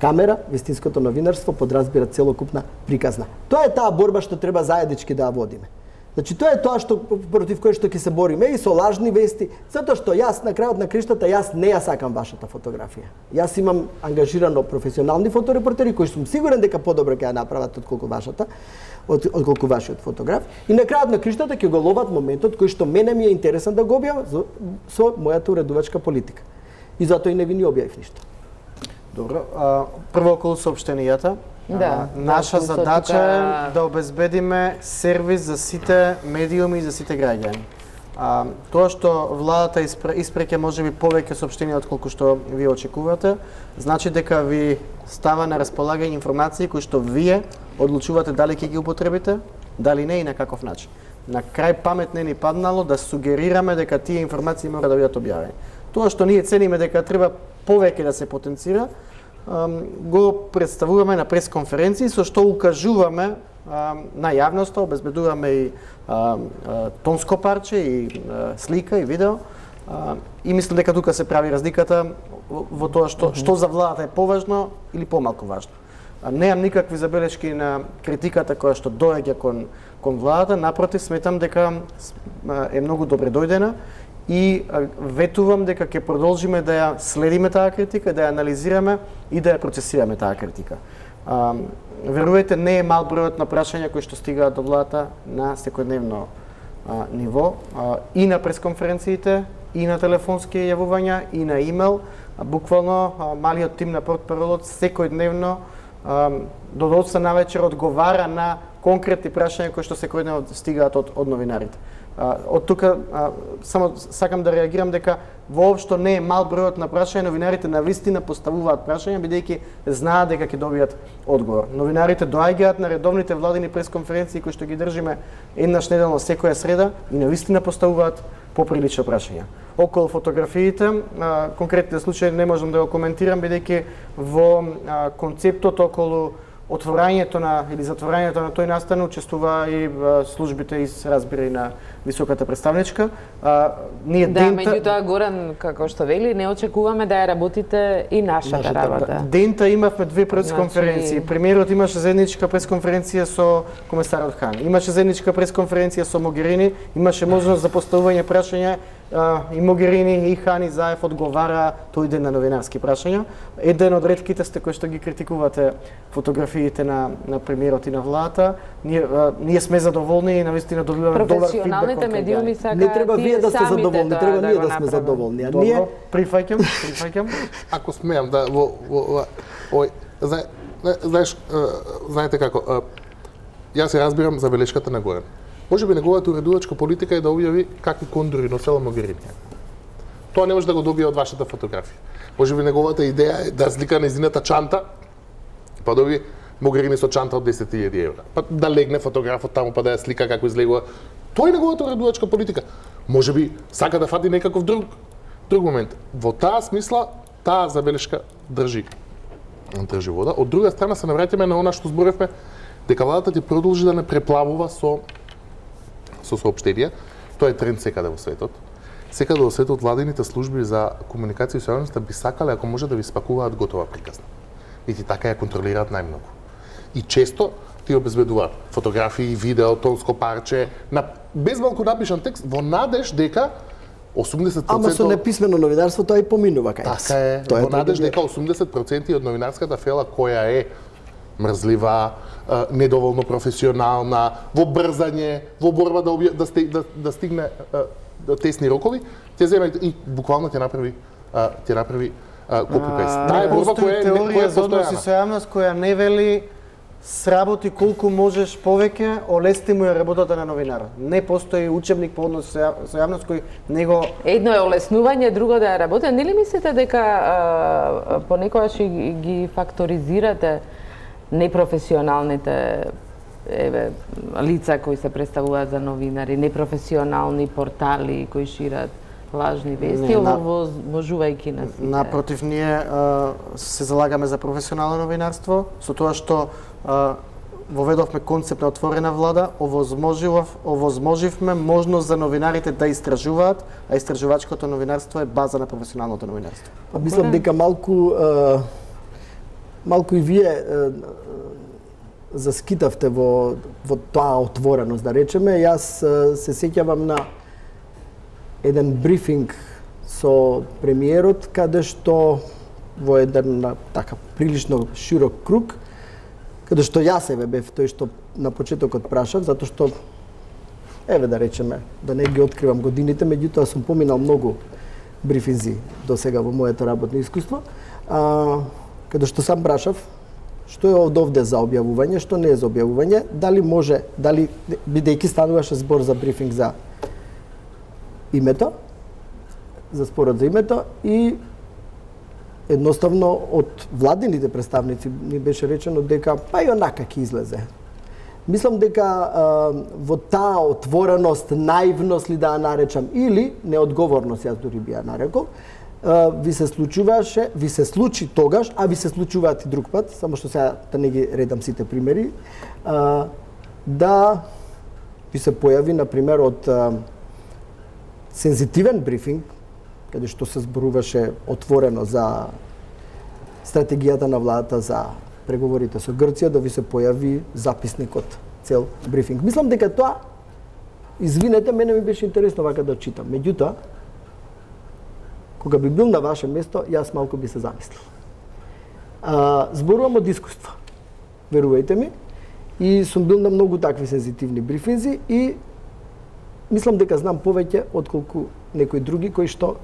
камера, вистинското новинарство подразбира целокупна приказна. Тоа е таа борба што треба заеднички да ја водиме. Значи тоа е тоа што против кое што ќе се бориме и со лажни вести, затоа што јас на крајот на криштата јас не ја сакам вашата фотографија. Јас имам ангажирано професионални фоторепортери кои сум сигурен дека подобро ќе ја направат отколку вашиот фотограф. И на крајот на криштата ќе го ловат моментот кој што мене ми е интересен да го објавам со мојата уредувачка политика. И затоа и не ви ни објавив ништо. Добро, прво околу соопштенијата. Наша задача е да обезбедиме сервис за сите медиуми и за сите граѓани. Тоа што владата испреќа можеби повеќе соопштенија отколку што вие очекувате, значи дека ви става на располагање информации кои што вие одлучувате дали ќе ги употребите, дали не и на каков начин. На крај памет не ни паднало да сугерираме дека тие информации мора да бидат објавени. Тоа што ние цениме дека треба повеќе да се потенцира, го представуваме на пресконференции со што укажуваме на јавноста, обезбедуваме и тонско парче, и слика, и видео. И мислам дека тука се прави разликата во тоа што за владата е поважно или помалку важно. Неам никакви забелешки на критиката која што доаѓа кон владата, напротив, сметам дека е многу добре дојдена и ветувам дека ќе продолжиме да ја следиме таа критика, да ја анализираме и да ја процесираме таа критика. Верувајте, не е мал бројот на прашања кои што стигаат до владата на секојдневно ниво, и на пресконференциите, и на телефонски јавувања, и на имейл. Буквално малиот тим на портпаролот секојдневно до доцна навечер одговара на конкретни прашања кои што секојдневно стигаат од новинарите. Од тука само сакам да реагирам дека воопшто не е мал бројот на прашања, новинарите навистина поставуваат прашања бидејќи знаат дека ќе добијат одговор. Новинарите доаѓаат на редовните владини пресконференции кои што ги држиме еднаш неделно секоја среда и навистина поставуваат поприлично прашања. Околу фотографиите, конкретните случаи не можам да го коментирам бидејќи во концептот околу отворањето или затворањето на тој настан учествува и службите из разбира и на високата представничка. Ние меѓутоа Горан, како што вели, не очекуваме да ја работите и нашата работа. Дента имавме две пресконференции. Премиерот имаше заедничка пресконференција со комесарот Хан. Имаше заедничка пресконференција со Могерини, имаше можност за поставување прашања и Могерини и Хан и Заев одговара тој ден на новинарски прашања. Еден од ретките сте кои што ги критикувате фотографиите на премиерот и на владата. Ние сме задоволни и навистина добиваме добар фидбек. Професионалните медиуми сакаат не треба вие да сте задоволни, треба ние да сме задоволни. Ние прифаќам. Ако смеам да знаете како, јас ја разбирам забелешката на Горан. Може би неговата уредувачка политика е да објави какви кондури носела Могерини. Тоа не може да го добие од вашата фотографија. Може би неговата идеја е да слика нејзината чанта, па доби Могерини со чанта од 10.000 евра. Па да легне фотографот таму, па да ја слика како излегува. Тоа е неговата уредувачка политика. Може би сака да фати некаков друг момент. Во таа смисла, таа забелешка држи. држи вода. Од друга страна се навраќаме на она што зборевме, дека владата ќе продолжи да не преплавува со соопштенија. Тоа е тренд секаде во светот. Секаде во светот владините служби за комуникација со јавноста би сакале ако може да ви спакуваат готова приказна. Нити така ја контролираат најмногу. И често ти обезбедуваат фотографии, видео, тонско парче, на безмалку напишан текст во надеж дека 80%... Ама со неписмено новинарство тоа и поминува кај нас. Така е, во надеж дека 80% од новинарската фела која е мрзлива, недоволно професионална, во брзање, во борба да стигне до тесни рокови, ќе земе и буквално ќе направи копи-пейст. Таа е борба која е теорија за односи со јавност која не вели сработи колку можеш повеќе, олести му е работата на новинарот. Не постои учебник по однос со јавност кој него... Едно е олеснување, друго да ја работи. Нели мислите дека понекогаш ги факторизирате непрофесионалните лица кои се представуваат за новинари, непрофесионални портали кои шират лажни вести, овозможувајќи на сите? Напротив, ние се залагаме за професионално новинарство, со тоа што воведовме концепт на отворена влада, овозможивме можност за новинарите да истражуваат, а истражувачкото новинарство е база на професионалното новинарство. Мислам дека малку и вие заскитавте во таа отвореност, да речеме. Јас се сеќавам на еден брифинг со премиерот, каде што во еден така прилично широк круг, каде што јас бев тој што на почетокот прашав, затоа што да речеме, да не ги откривам годините, меѓутоа сум поминал многу брифинзи до сега во моето работно искуство, каде што сам прашав што е овде за објавување, што не е за објавување, дали бидејќи стануваше збор за брифинг за името, за спорот за името, и едноставно од владините представници ни беше речено дека па и онака ќе излезе. Мислам дека во таа отвореност, наивност ли да ја наречам, или неодговорност, јас дури би ја нарекол, ви се случи тогаш, а ви се случуваат и друг пат, само што сега да не ги редам сите примери, да ви се појави, например, од сензитивен брифинг, каде што се зборуваше отворено за стратегијата на владата за преговорите со Грција, да ви се појави записникот, цел брифинг. Мислам дека тоа, извинете, мене ми беше интересно вака да читам. Меѓутоа, кога би бил на ваше место, јас малку би се замислил. Зборувам од искуство, верувајте ми, и сум бил на многу такви сензитивни брифинзи и мислам дека знам повеќе отколку некои други кои што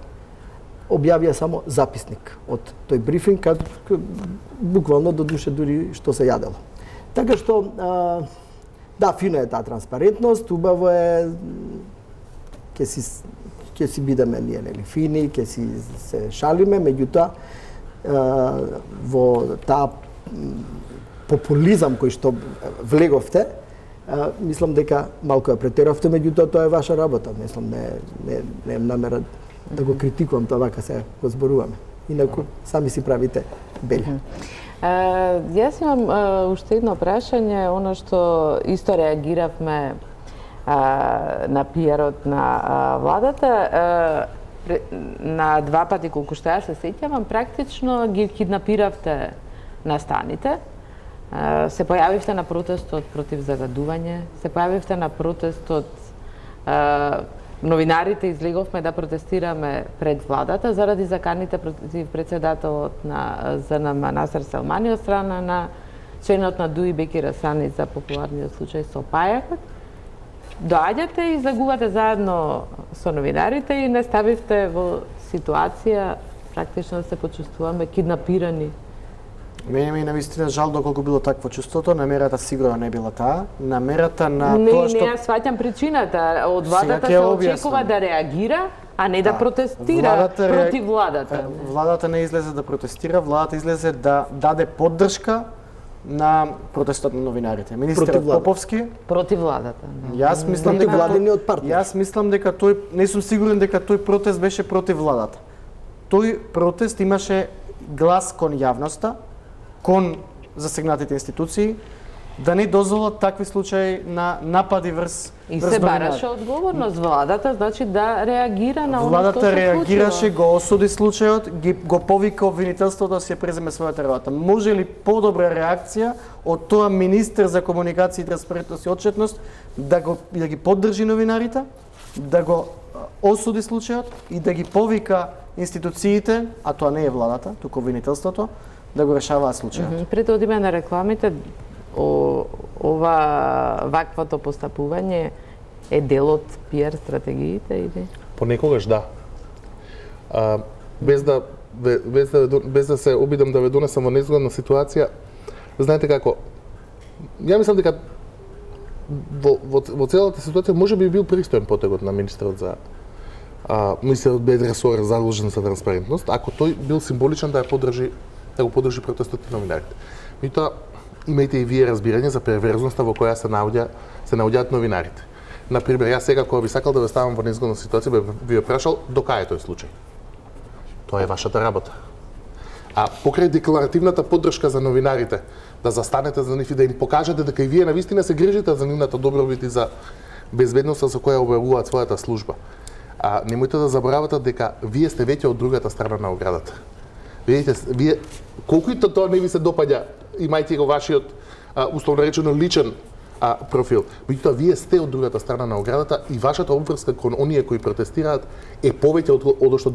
објавија само записник од тој брифинг, буквално до душе дури што се јадело. Така што, да, фина е таа транспарентност, убаво е, ќе си бидеме ние, нели, фини, ќе си се шалиме, меѓутоа во таа популизам кој што влеговте, мислам дека малку ја претеравте, меѓутоа тоа е ваша работа. Мислам, не намера да го критикувам тоа, вака се го зборуваме. Инаку сами си правите белја. Јас имам уште едно прашање, оно што исто реагиравме на пиарот на владата. На два пати, колку што јас се сеќавам, практично ги киднапиравте настаните. Се појавивте на протестот против загадување, се појавивте на протестот, новинарите излеговме да протестираме пред владата заради заканите против председателот на ЗНМ Насер Селмани од страна на членот на ДУИ Бекир Асани за популарниот случај со пајакот. Доаѓате и излегувате заедно со новинарите и не ставивте во ситуација практично да се почувствуваме киднапирани. Мене ми навистина жал доколку било такво чувството, намерата сигурно не била таа. Намерата на тоа што... Не, ја сваќам причината. Од владата се очекува да реагира, а не да протестира против владата. Владата не излезе да протестира, владата излезе да даде поддршка на протестот на новинарите. Министерот Поповски против владата. Јас мислам дека владиниот партнер. Јас мислам дека тој, не сум сигурен дека тој протест беше против владата. Тој протест имаше глас кон јавноста, кон засегнатите институции, да не дозволат такви случаи на напади врз И се бараше одговорност владата, значи да реагира на оно што Владата се реагираше, го осуди случајот, го повика обвинителството да се преземе својата работа. Може ли подобра реакција од тоа министер за комуникација, транспарентност и отчетност да ги поддржи новинарите, да го осуди случајот и да ги повика институциите, а тоа не е владата, туку обвинителството, да го решаваат случајот. Пред да одиме на рекламите, ваквото постапување е дел од пиар стратегиите или? Понекогаш да. Без да се обидам да ве донесам во незгодна ситуација, знаете како, ја мислам дека во целата ситуација може би бил пристоен потегот на министерот за министерот без ресор задолжен за транспарентност, ако тој бил символичен да го поддржи протестот на новинарите. Меѓутоа, имајте и вие разбирање за перверзноста во која се наоѓаат новинарите. Например, јас сега кога би сакал да ве ставам во незгодна ситуација, би ве прашал до кај е тој случај. Тоа е вашата работа. А покрај декларативната поддршка за новинарите, да застанете за нив и да им покажете дека и вие навистина се грижите за нивната добробит и за безбедноста за која објавуваат својата служба. Немојте да заборавате дека вие сте веќе од другата страна на оградата. Видите, вие колку и тоа не ви се допаѓа, имајте го вашиот условно речено личен профил. Меѓутоа, вие сте од другата страна на оградата и вашата обврска кон оние кои протестираат е повеќе од што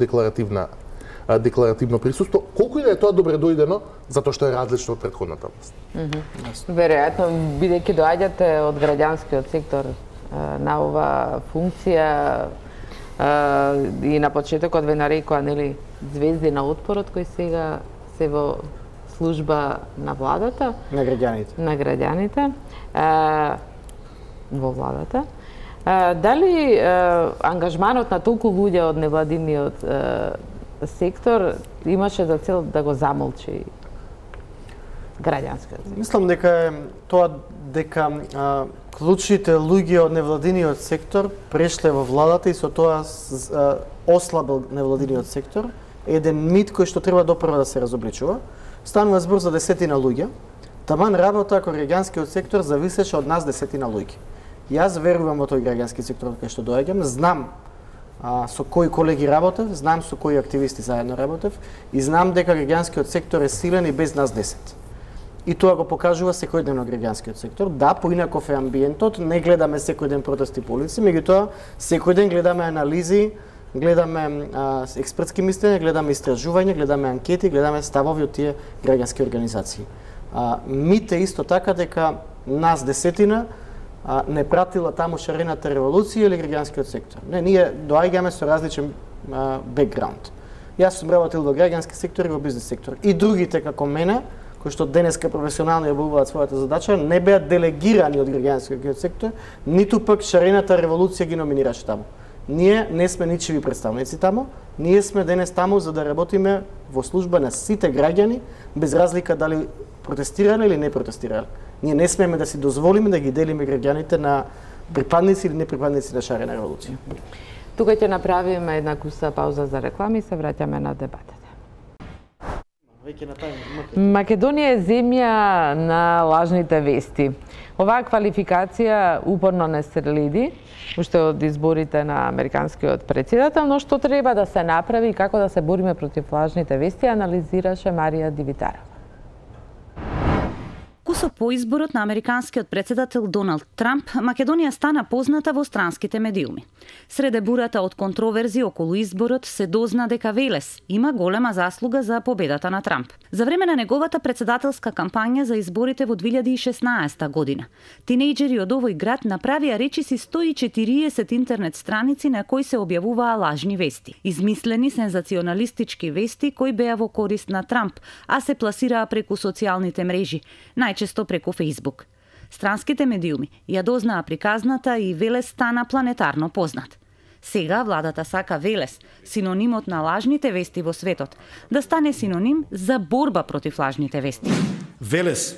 декларативно присуство, колку и да е тоа добре дојдено, затоа што е различно од претходната власт. Веројатно, бидејќи доаѓате од граѓанскиот сектор на ова функција и на почетокот ве нарекоа, нели, звезди на отпорот кои сега се во служба на владата, На граѓаните. Во владата. Дали ангажманот на толку луѓе од невладиниот сектор имаше за цел да го замолчи граѓанскиот сектор? Мислам дека е тоа дека клучните луѓе од невладиниот сектор прешле во владата и со тоа ослабил невладиниот сектор. Еден мит кој што треба допрва да се разобличува. Станува збор за десетина луѓе. Таман работа како граѓанскиот сектор зависеше од нас десетина луѓе. Јас верувам во тој граѓански сектор кај што доаѓам, знам со кои колеги работев, знам со кои активисти заедно работев и знам дека граѓанскиот сектор е силен и без нас 10. И тоа го покажува секојдневно граѓанскиот сектор. Да, поинаков е амбиентот, не гледаме секој ден протести по улици, меѓутоа секој ден гледаме анализи, гледаме експертски мислења, гледаме истражувања, гледаме анкети, гледаме ставови од тие граѓански организации. Мит е исто така дека нас десетина не пратила таму шарената револуција или граѓанскиот сектор. Не, ние доаѓаме со различен бекграунд. Јас сум работил во граѓански сектор и во бизнес сектор. И другите како мене, кои што денеска професионално ја обувуваат својата задача, не беа делегирани од граѓанскиот сектор, ниту пак шарената револуција ги номинираше таму. Ние не сме ничиви представници таму, ние сме денес таму за да работиме во служба на сите граѓани, без разлика дали протестирале или не протестирале. Ние не смееме да си дозволиме да ги делиме граѓаните на припадници или неприпадници на шарена револуција. Тука ќе направиме една куса пауза за реклами и се враќаме на дебатата. Македонија е земја на лажните вести. Оваа квалификација упорно не се следи, уште од изборите на американскиот претседател, но што треба да се направи и како да се бориме против лажните вести, анализираше Марија Дивитарова. Кусо по изборот на американскиот претседател Доналд Трамп, Македонија стана позната во странските медиуми. Среде бурата од контроверзи околу изборот се дозна дека Велес има голема заслуга за победата на Трамп. За време на неговата претседателска кампања за изборите во 2016 година, тинејџери од овој град направија речиси 140 интернет страници на кои се објавуваа лажни вести. Измислени сензационалистички вести кои беа во корист на Трамп, а се пласираа преку социјалните мрежи, најчесто преку Фејсбук. Странските медиуми ја дознаа приказната и Велес стана планетарно познат. Сега владата сака Велес, синонимот на лажните вести во светот, да стане синоним за борба против лажните вести. Велес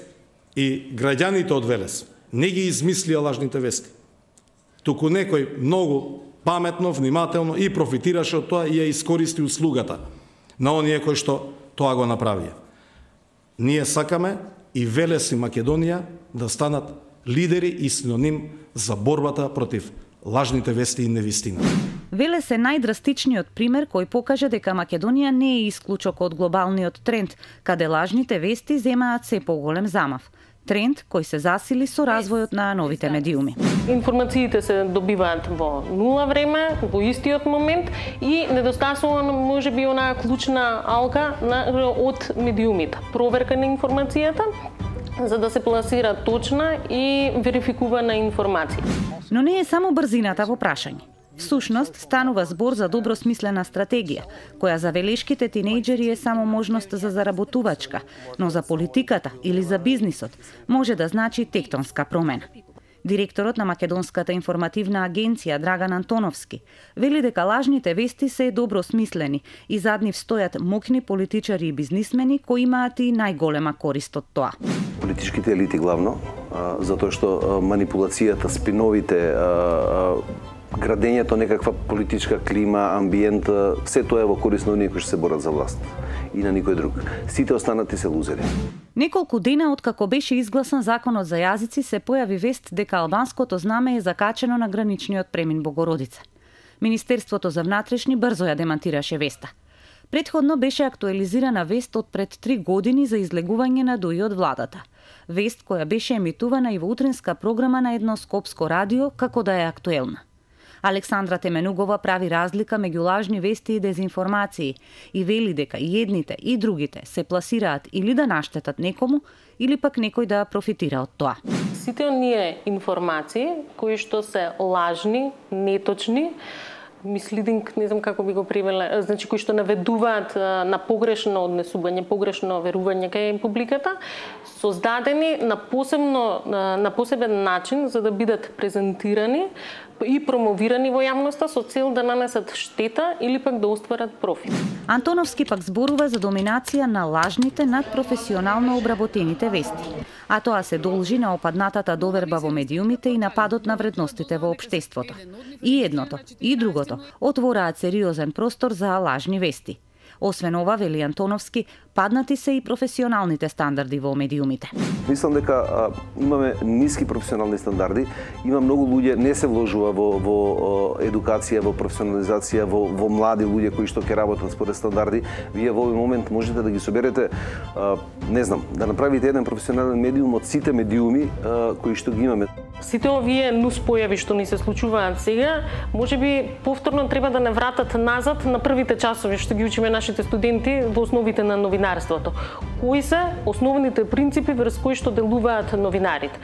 и граѓаните од Велес не ги измислија лажните вести. Туку некој многу паметно, внимателно и профитираше од тоа и ја искористи услугата на оние кои што тоа го направија. Ние сакаме и Велес и Македонија да станат лидери и синоним за борбата против лажните вести и невистина. Велес е најдрастичниот пример кој покаже дека Македонија не е исклучок од глобалниот тренд, каде лажните вести земаат се поголем замав. Тренд кој се засили со развојот на новите медиуми. Информациите се добиваат во нула време, во истиот момент и недостасува можеби онаа клучна алка од медиумите. Проверка на информацијата за да се пласира точна и верификувана информација. Но не е само брзината во прашање. Всушност, станува збор за добросмислена стратегија, која за велешките тинејџери е само можност за заработувачка, но за политиката или за бизнисот може да значи тектонска промена. Директорот на Македонската информативна агенција Драган Антоновски вели дека лажните вести се добросмислени и зад нив стојат мокни политичари и бизнисмени кои имаат и најголема корист од тоа. Политичките елити главно, затоа што манипулацијата, спиновите, градењето некаква политичка клима, амбиент, се тоа е во корист на оние кои што се борат за власт и на никој друг. Сите останати се лузери. Неколку дена откако беше изгласан законот за јазици, се појави вест дека албанското знаме е закачено на граничниот премин Богородица. Министерството за внатрешни брзо ја демантираше веста. Претходно беше актуализирана вест од пред 3 години за излегување на дуи од владата. Вест која беше емитувана и во утринска програма на едно скопско радио како да е актуелна. Александра Теменугова прави разлика меѓу лажни вести и дезинформации и вели дека и едните и другите се пласираат или да наштетат некому, или пак некој да профитира од тоа. Сите оние информации кои што се лажни, неточни, мислидинг, не знам како би го превела, значи кои што наведуваат на погрешно однесување, погрешно верување кај публиката, создадени на посебен начин за да бидат презентирани и промовирани во јавноста со цел да нанесат штета или пак да остварат профит. Антоновски пак зборува за доминација на лажните над професионално обработените вести, а тоа се должи на опаднатата доверба во медиумите и нападот на вредностите во општеството. И едното, и другото отвораат сериозен простор за лажни вести. Освен ова, вели Антоновски, паднати се и професионалните стандарди во медиумите. Мислам дека имаме ниски професионални стандарди, има многу луѓе не се вложува во едукација, во професионализација, во млади луѓе кои што ќе работат според стандарди. Вие во овој момент можете да ги соберете, не знам, да направите еден професионален медиум од сите медиуми кои што ги имаме. Сите овие нуспојави што ни се случуваат сега, можеби повторно треба да не вратат назад на првите часови што ги учиме нашите студенти во основите на новинарството. Кои се основните принципи врз кои што делуваат новинарите?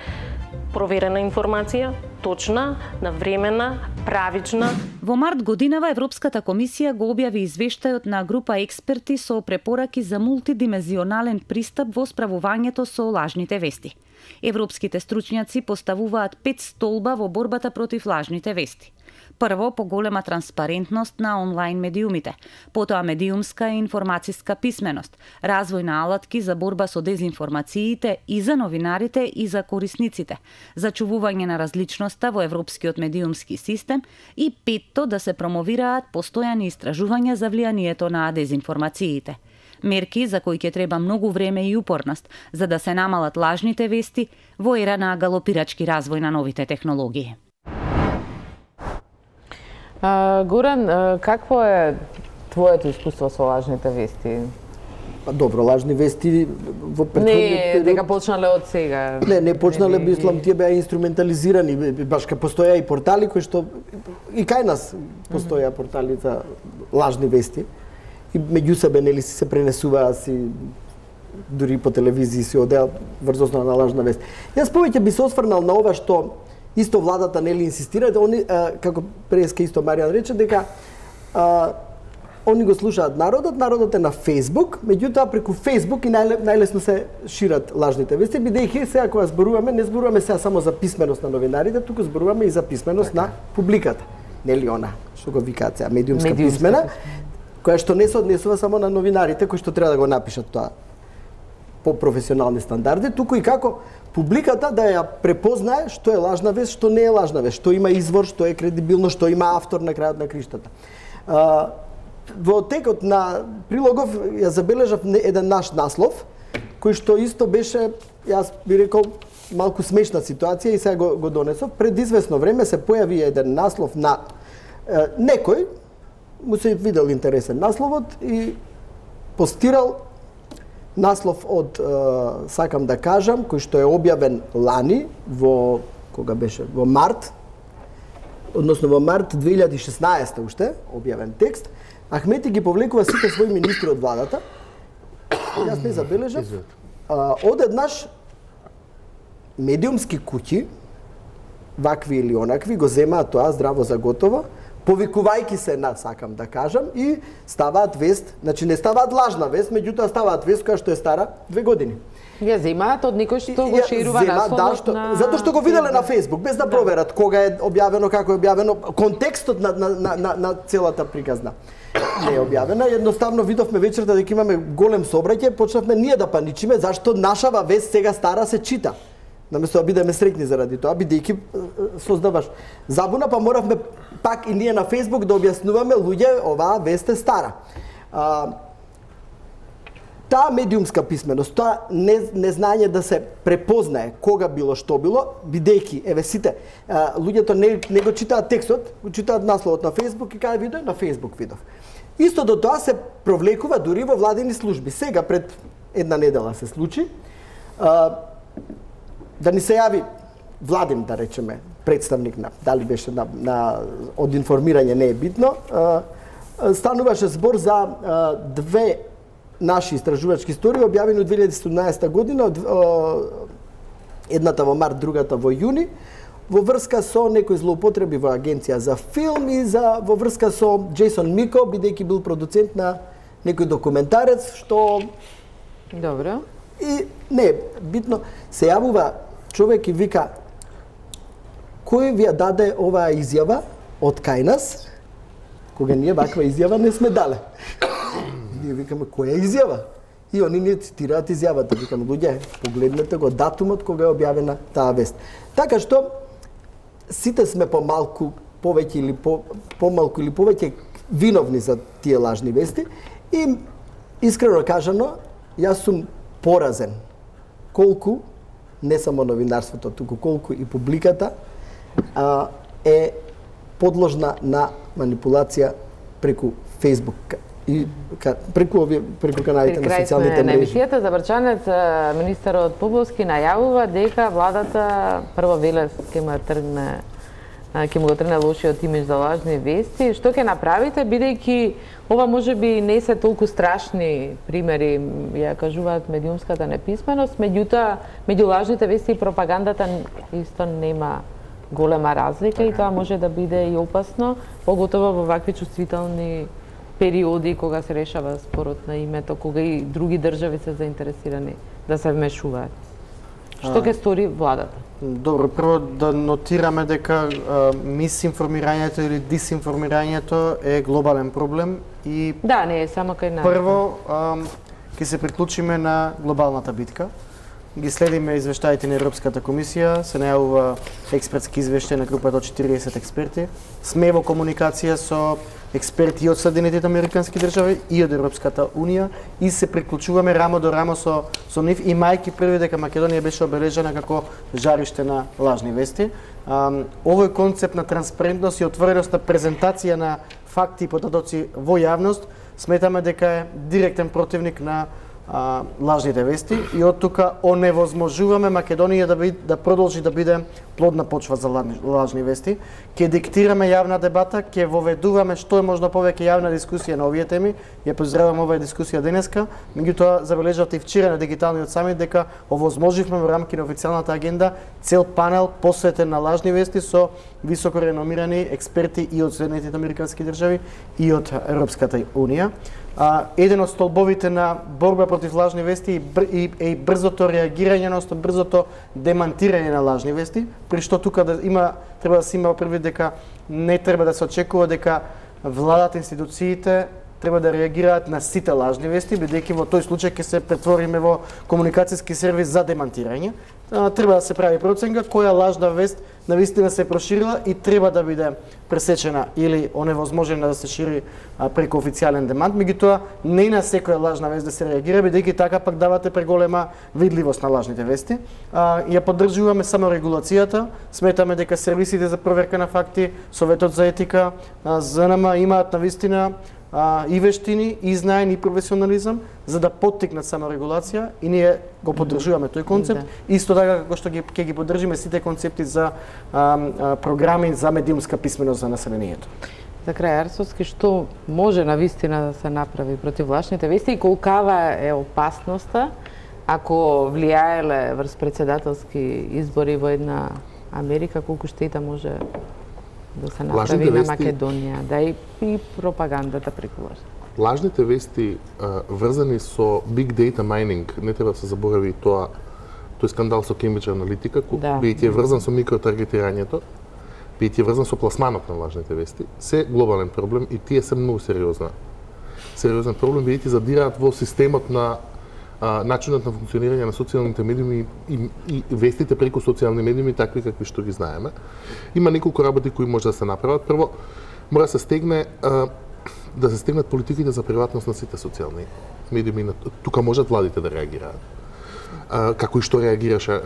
Проверена информација, точна, навремена, правична. Во март годинава Европската комисија го објави извештајот на група експерти со препораки за мултидимензионален пристап во справувањето со лажните вести. Европските стручњаци поставуваат 5 столба во борбата против лажните вести. Прво, поголема транспарентност на онлайн медиумите, потоа медиумска и информацијска писменост, развој на алатки за борба со дезинформациите и за новинарите и за корисниците, зачувување на различноста во европскиот медиумски систем и петто, да се промовираат постојани истражувања за влијанието на дезинформациите. Мерки за кои ќе треба многу време и упорност за да се намалат лажните вести во ера на галопирачки развој на новите технологии. Горан, какво е твоето искуство со лажните вести? Добро, лажни вести во претходниот период... Не, дека почнале од сега. Не почнале, мислам, тие беа инструментализирани. Баш ка постоја и портали кои што... И кај нас постоја портали за лажни вести. И меѓусебе, нели, се пренесуваа си дури по телевизии се одеа врз основа на лажна вест. Јас повеќе би се осврнал на ова што исто владата нели инсистира, они како преска исто Маријан рече дека они го слушаат народот е на Facebook, меѓутоа преку Facebook и најлесно се шират лажните вести, бидејќи сега кога зборуваме, не зборуваме сега само за писменост на новинарите, туку зборуваме и за писменост на публиката. Нели она што го викаат сега медиумска писмена, која што не се однесува само на новинарите кои што треба да го напишат тоа по професионални стандарди, туку и како публиката да ја препознае што е лажна вест, што не е лажна вест, што има извор, што е кредибилно, што има автор на крајот на криштата. Во текот на прилогов ја забележав еден наш наслов кој што исто беше, јас би рекол, малку смешна ситуација и сега го донесов. Пред известно време се појави еден наслов на некој, му се видел интересен насловот и постирал наслов од сакам да кажам, кој што е објавен лани во кога беше во март, односно во март 2016 уште објавен текст. Ахмети ги повлекува сите своји министри од владата. Јас не забележав. Одеднаш медиумски куќи, вакви или онакви, го земаат тоа здраво за готово, повикувајќи се на, сакам да кажам, и ставаат вест, значи не ставаат лажна вест, меѓутоа ставаат вест која што е стара 2 години. Ја земаат од никој што го ширува насловот на... Затоа што го виделе на Facebook, без да проверат кога е објавено, како е објавено, контекстот на целата приказна не е објавена. Едноставно видовме вечерта дека имаме голем собраќај, почнавме ние да паничиме зашто нашава вест сега стара се чита. Наместо да бидеме среќни заради тоа, бидејќи создаваш забуна, па моравме пак и ние на Facebook да објаснуваме луѓе, оваа вест е стара. Таа медиумска писменост, тоа незнање да се препознае кога било што било, бидејќи, еве сите, луѓето не го читаат текстот, го читаат насловот на Facebook и кај видео, на Facebook видов. Исто до тоа се провлекува дури во владини служби. Сега, пред една недела се случи, да ни се јави владин, да речеме, представник на, дали беше од информирање, не е битно, стануваше збор за две наши истражувачки истории, објавени од 2017 година, едната во март, другата во јуни, во врска со некои злоупотреби во агенција за филм и во врска со Джейсон Мико, бидејќи бил продуцент на некој документарец, што... Добро. И не, битно, се јавува човек и вика, кој ви ја даде оваа изјава од кај нас, кога ние ваква изјава не сме дале. Ние викаме, која изјава? И они не цитираат изјавата. Викаме, луѓе, погледнете го датумот кога е објавена таа вест. Така што, сите сме помалку, повеќе или помалку или повеќе виновни за тие лажни вести. И, искрено кажано, јас сум поразен колку, не само новинарството, туку колку и публиката е подложна на манипулација преку Facebook и преку каналите на социјалните мрежи. На емисијата за Брчанец, министерот Поповски најавува дека владата прво веле ќе му го тргне лошиот имидж за лажни вести. Што ќе направите, бидејќи ова можеби не се толку страшни примери, ја кажуваат медиумската неписменост, меѓутоа меѓу лажните вести и пропагандата исто нема голема разлика и тоа може да биде и опасно, поготово во вакви чувствителни периоди кога се решава спорот на името, кога и други држави се заинтересирани да се вмешуваат. Што ќе стори владата? Добро, прво да нотираме дека мисинформирањето или дисинформирањето е глобален проблем и да, не е само кај нас. Прво ќе се приклучиме на глобалната битка. Ги следиме извештаите на Европската комисија, се најавува експертски извештај на групата од 40 експерти. Сме во комуникација со експерти од Соединетите американски држави и од Европската унија и се приклучуваме рамо до рамо со нив, имајќи први дека Македонија беше обележана како жариште на лажни вести. Овој концепт на транспарентност и отвореност на презентација на факти и податоци во јавност сметаме дека е директен противник на лажните вести и од тука оневозможуваме Македонија да продолжи да биде плодна почва за лажни вести. Ќе диктираме јавна дебата, ќе воведуваме што е можно повеќе јавна дискусија на овие теми. Ја поздравувам оваа дискусија денеска, меѓутоа забележавте и вчера на дигиталниот самит дека овозможивме во рамки на официјалната агенда цел панел посветен на лажни вести со високо реномирани експерти и од Соединетите американски држави и од Европската унија. Еден од столбовите на борба против лажни вести е брзото реагирање, односно брзото демантирање на лажни вести, при што тука треба да се има предвид дека не треба да се очекува дека владата, институциите треба да реагираат на сите лажни вести, бидејќи во тој случај ќе се претвориме во комуникацијски сервис за демантирање. Треба да се прави проценка која лажна вест навистина се проширила и треба да биде пресечена или оневозможена да се шири преку официјален демант. Меѓутоа, не на секоја лажна вест да се реагира, бидејќи така пак давате преголема видливост на лажните вести. Ја поддржуваме само регулацијата. Сметаме дека сервисите за проверка на факти, Советот за етика, ЗНМ имаат навистина и вештини, и знаење, и професионализам, за да поттикнат само регулација, и ние го поддржуваме тој концепт. Исто така како што ќе ги поддржиме сите концепти за програми за медиумска писменост за населението. За крај, Арсовски, што може навистина да се направи против лажните вести и колкава е опасноста ако влијаеле врз председателски избори во една Америка, колку штета може да се направи на Македонија, да и пропагандата преку лажни. Лажните вести врзани со big data mining, не треба да се заборави тој скандал со Cambridge Analytica, бидејќи е врзан со микротаргетирањето, бидејќи е врзан со пласманот на лажните вести, се глобален проблем и тие се многу сериозен проблем, бидејќи задираат во системот на начинот на функционирање на социјалните медиуми и вестите преку социјални медиуми, такви какви што ги знаеме. Има неколку работи кои може да се направат. Прво, мора да се стегнат политиките за приватност на сите социјални медиуми. Тука можат владите да реагираат. Како и што реагираше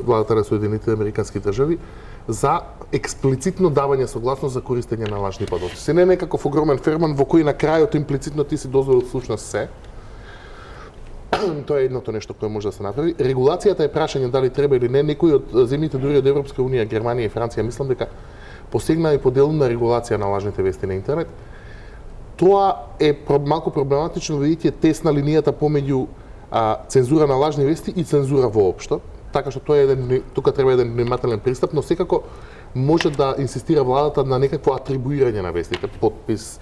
владата на Соединетите американски држави за експлицитно давање согласност за користење на лажни податоци. Се не некаков огромен ферман во кој на крајот имплицитно ти си дозволил всушност се. Тоа е едното нешто кое може да се направи. Регулацијата е прашање дали треба или не. Некои од земјите дури од Европска унија, Германија и Франција, мислам дека посегна и поделна регулација на лажните вести на интернет. Тоа е малку проблематично, видите тесна линијата помеѓу цензура на лажни вести и цензура воопшто. Така што тоа е тука треба еден внимателен пристап, но секако може да инсистира владата на некакво атрибуирање на вестите, подпис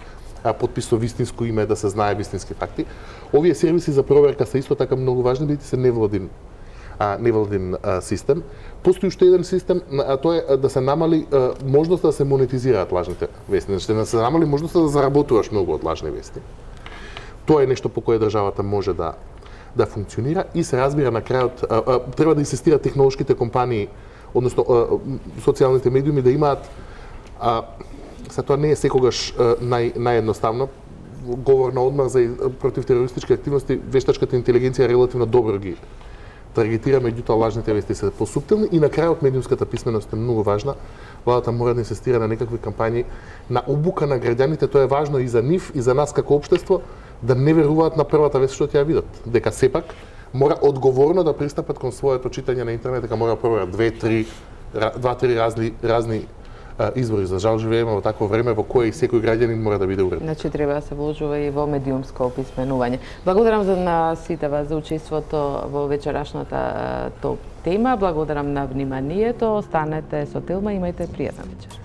со вистинско име, да се знае вистински факти. Овие сервиси за проверка се исто така многу важни, бидејќи се невладин систем. Постои уште еден систем, а тоа е да се намали можноста да се монетизираат лажните вести, да се намали можноста да заработуваш многу од лажни вести. Тоа е нешто по кое државата може да функционира и се разбира на крајот треба да инсистираат технолошките компании, односно социјалните медиуми да имаат тоа не е секогаш наједноставно. Говор на одмар за против терористички активности, вештачката интелигенција релативно добро ги таргетира, меѓутоа лажните вести се посуптилни и на крајот медиумската писменост е многу важна. Владата мора да инсистира на некакви кампањи на обука на граѓаните, тоа е важно и за нив и за нас како општество да не веруваат на првата вест што ќе ја видат, дека сепак мора одговорно да пристапат кон своето читање на интернет, дека мора да проверат 2-3 разни избори. За жал живееме во такво време во кое и секој граѓанин мора да биде уреден. Значи треба да се вложува и во медиумско описменување. Благодарам на сите вас за учеството во вечерашната топ тема. Благодарам на вниманието. Останете со Телма, имајте пријатна вечер.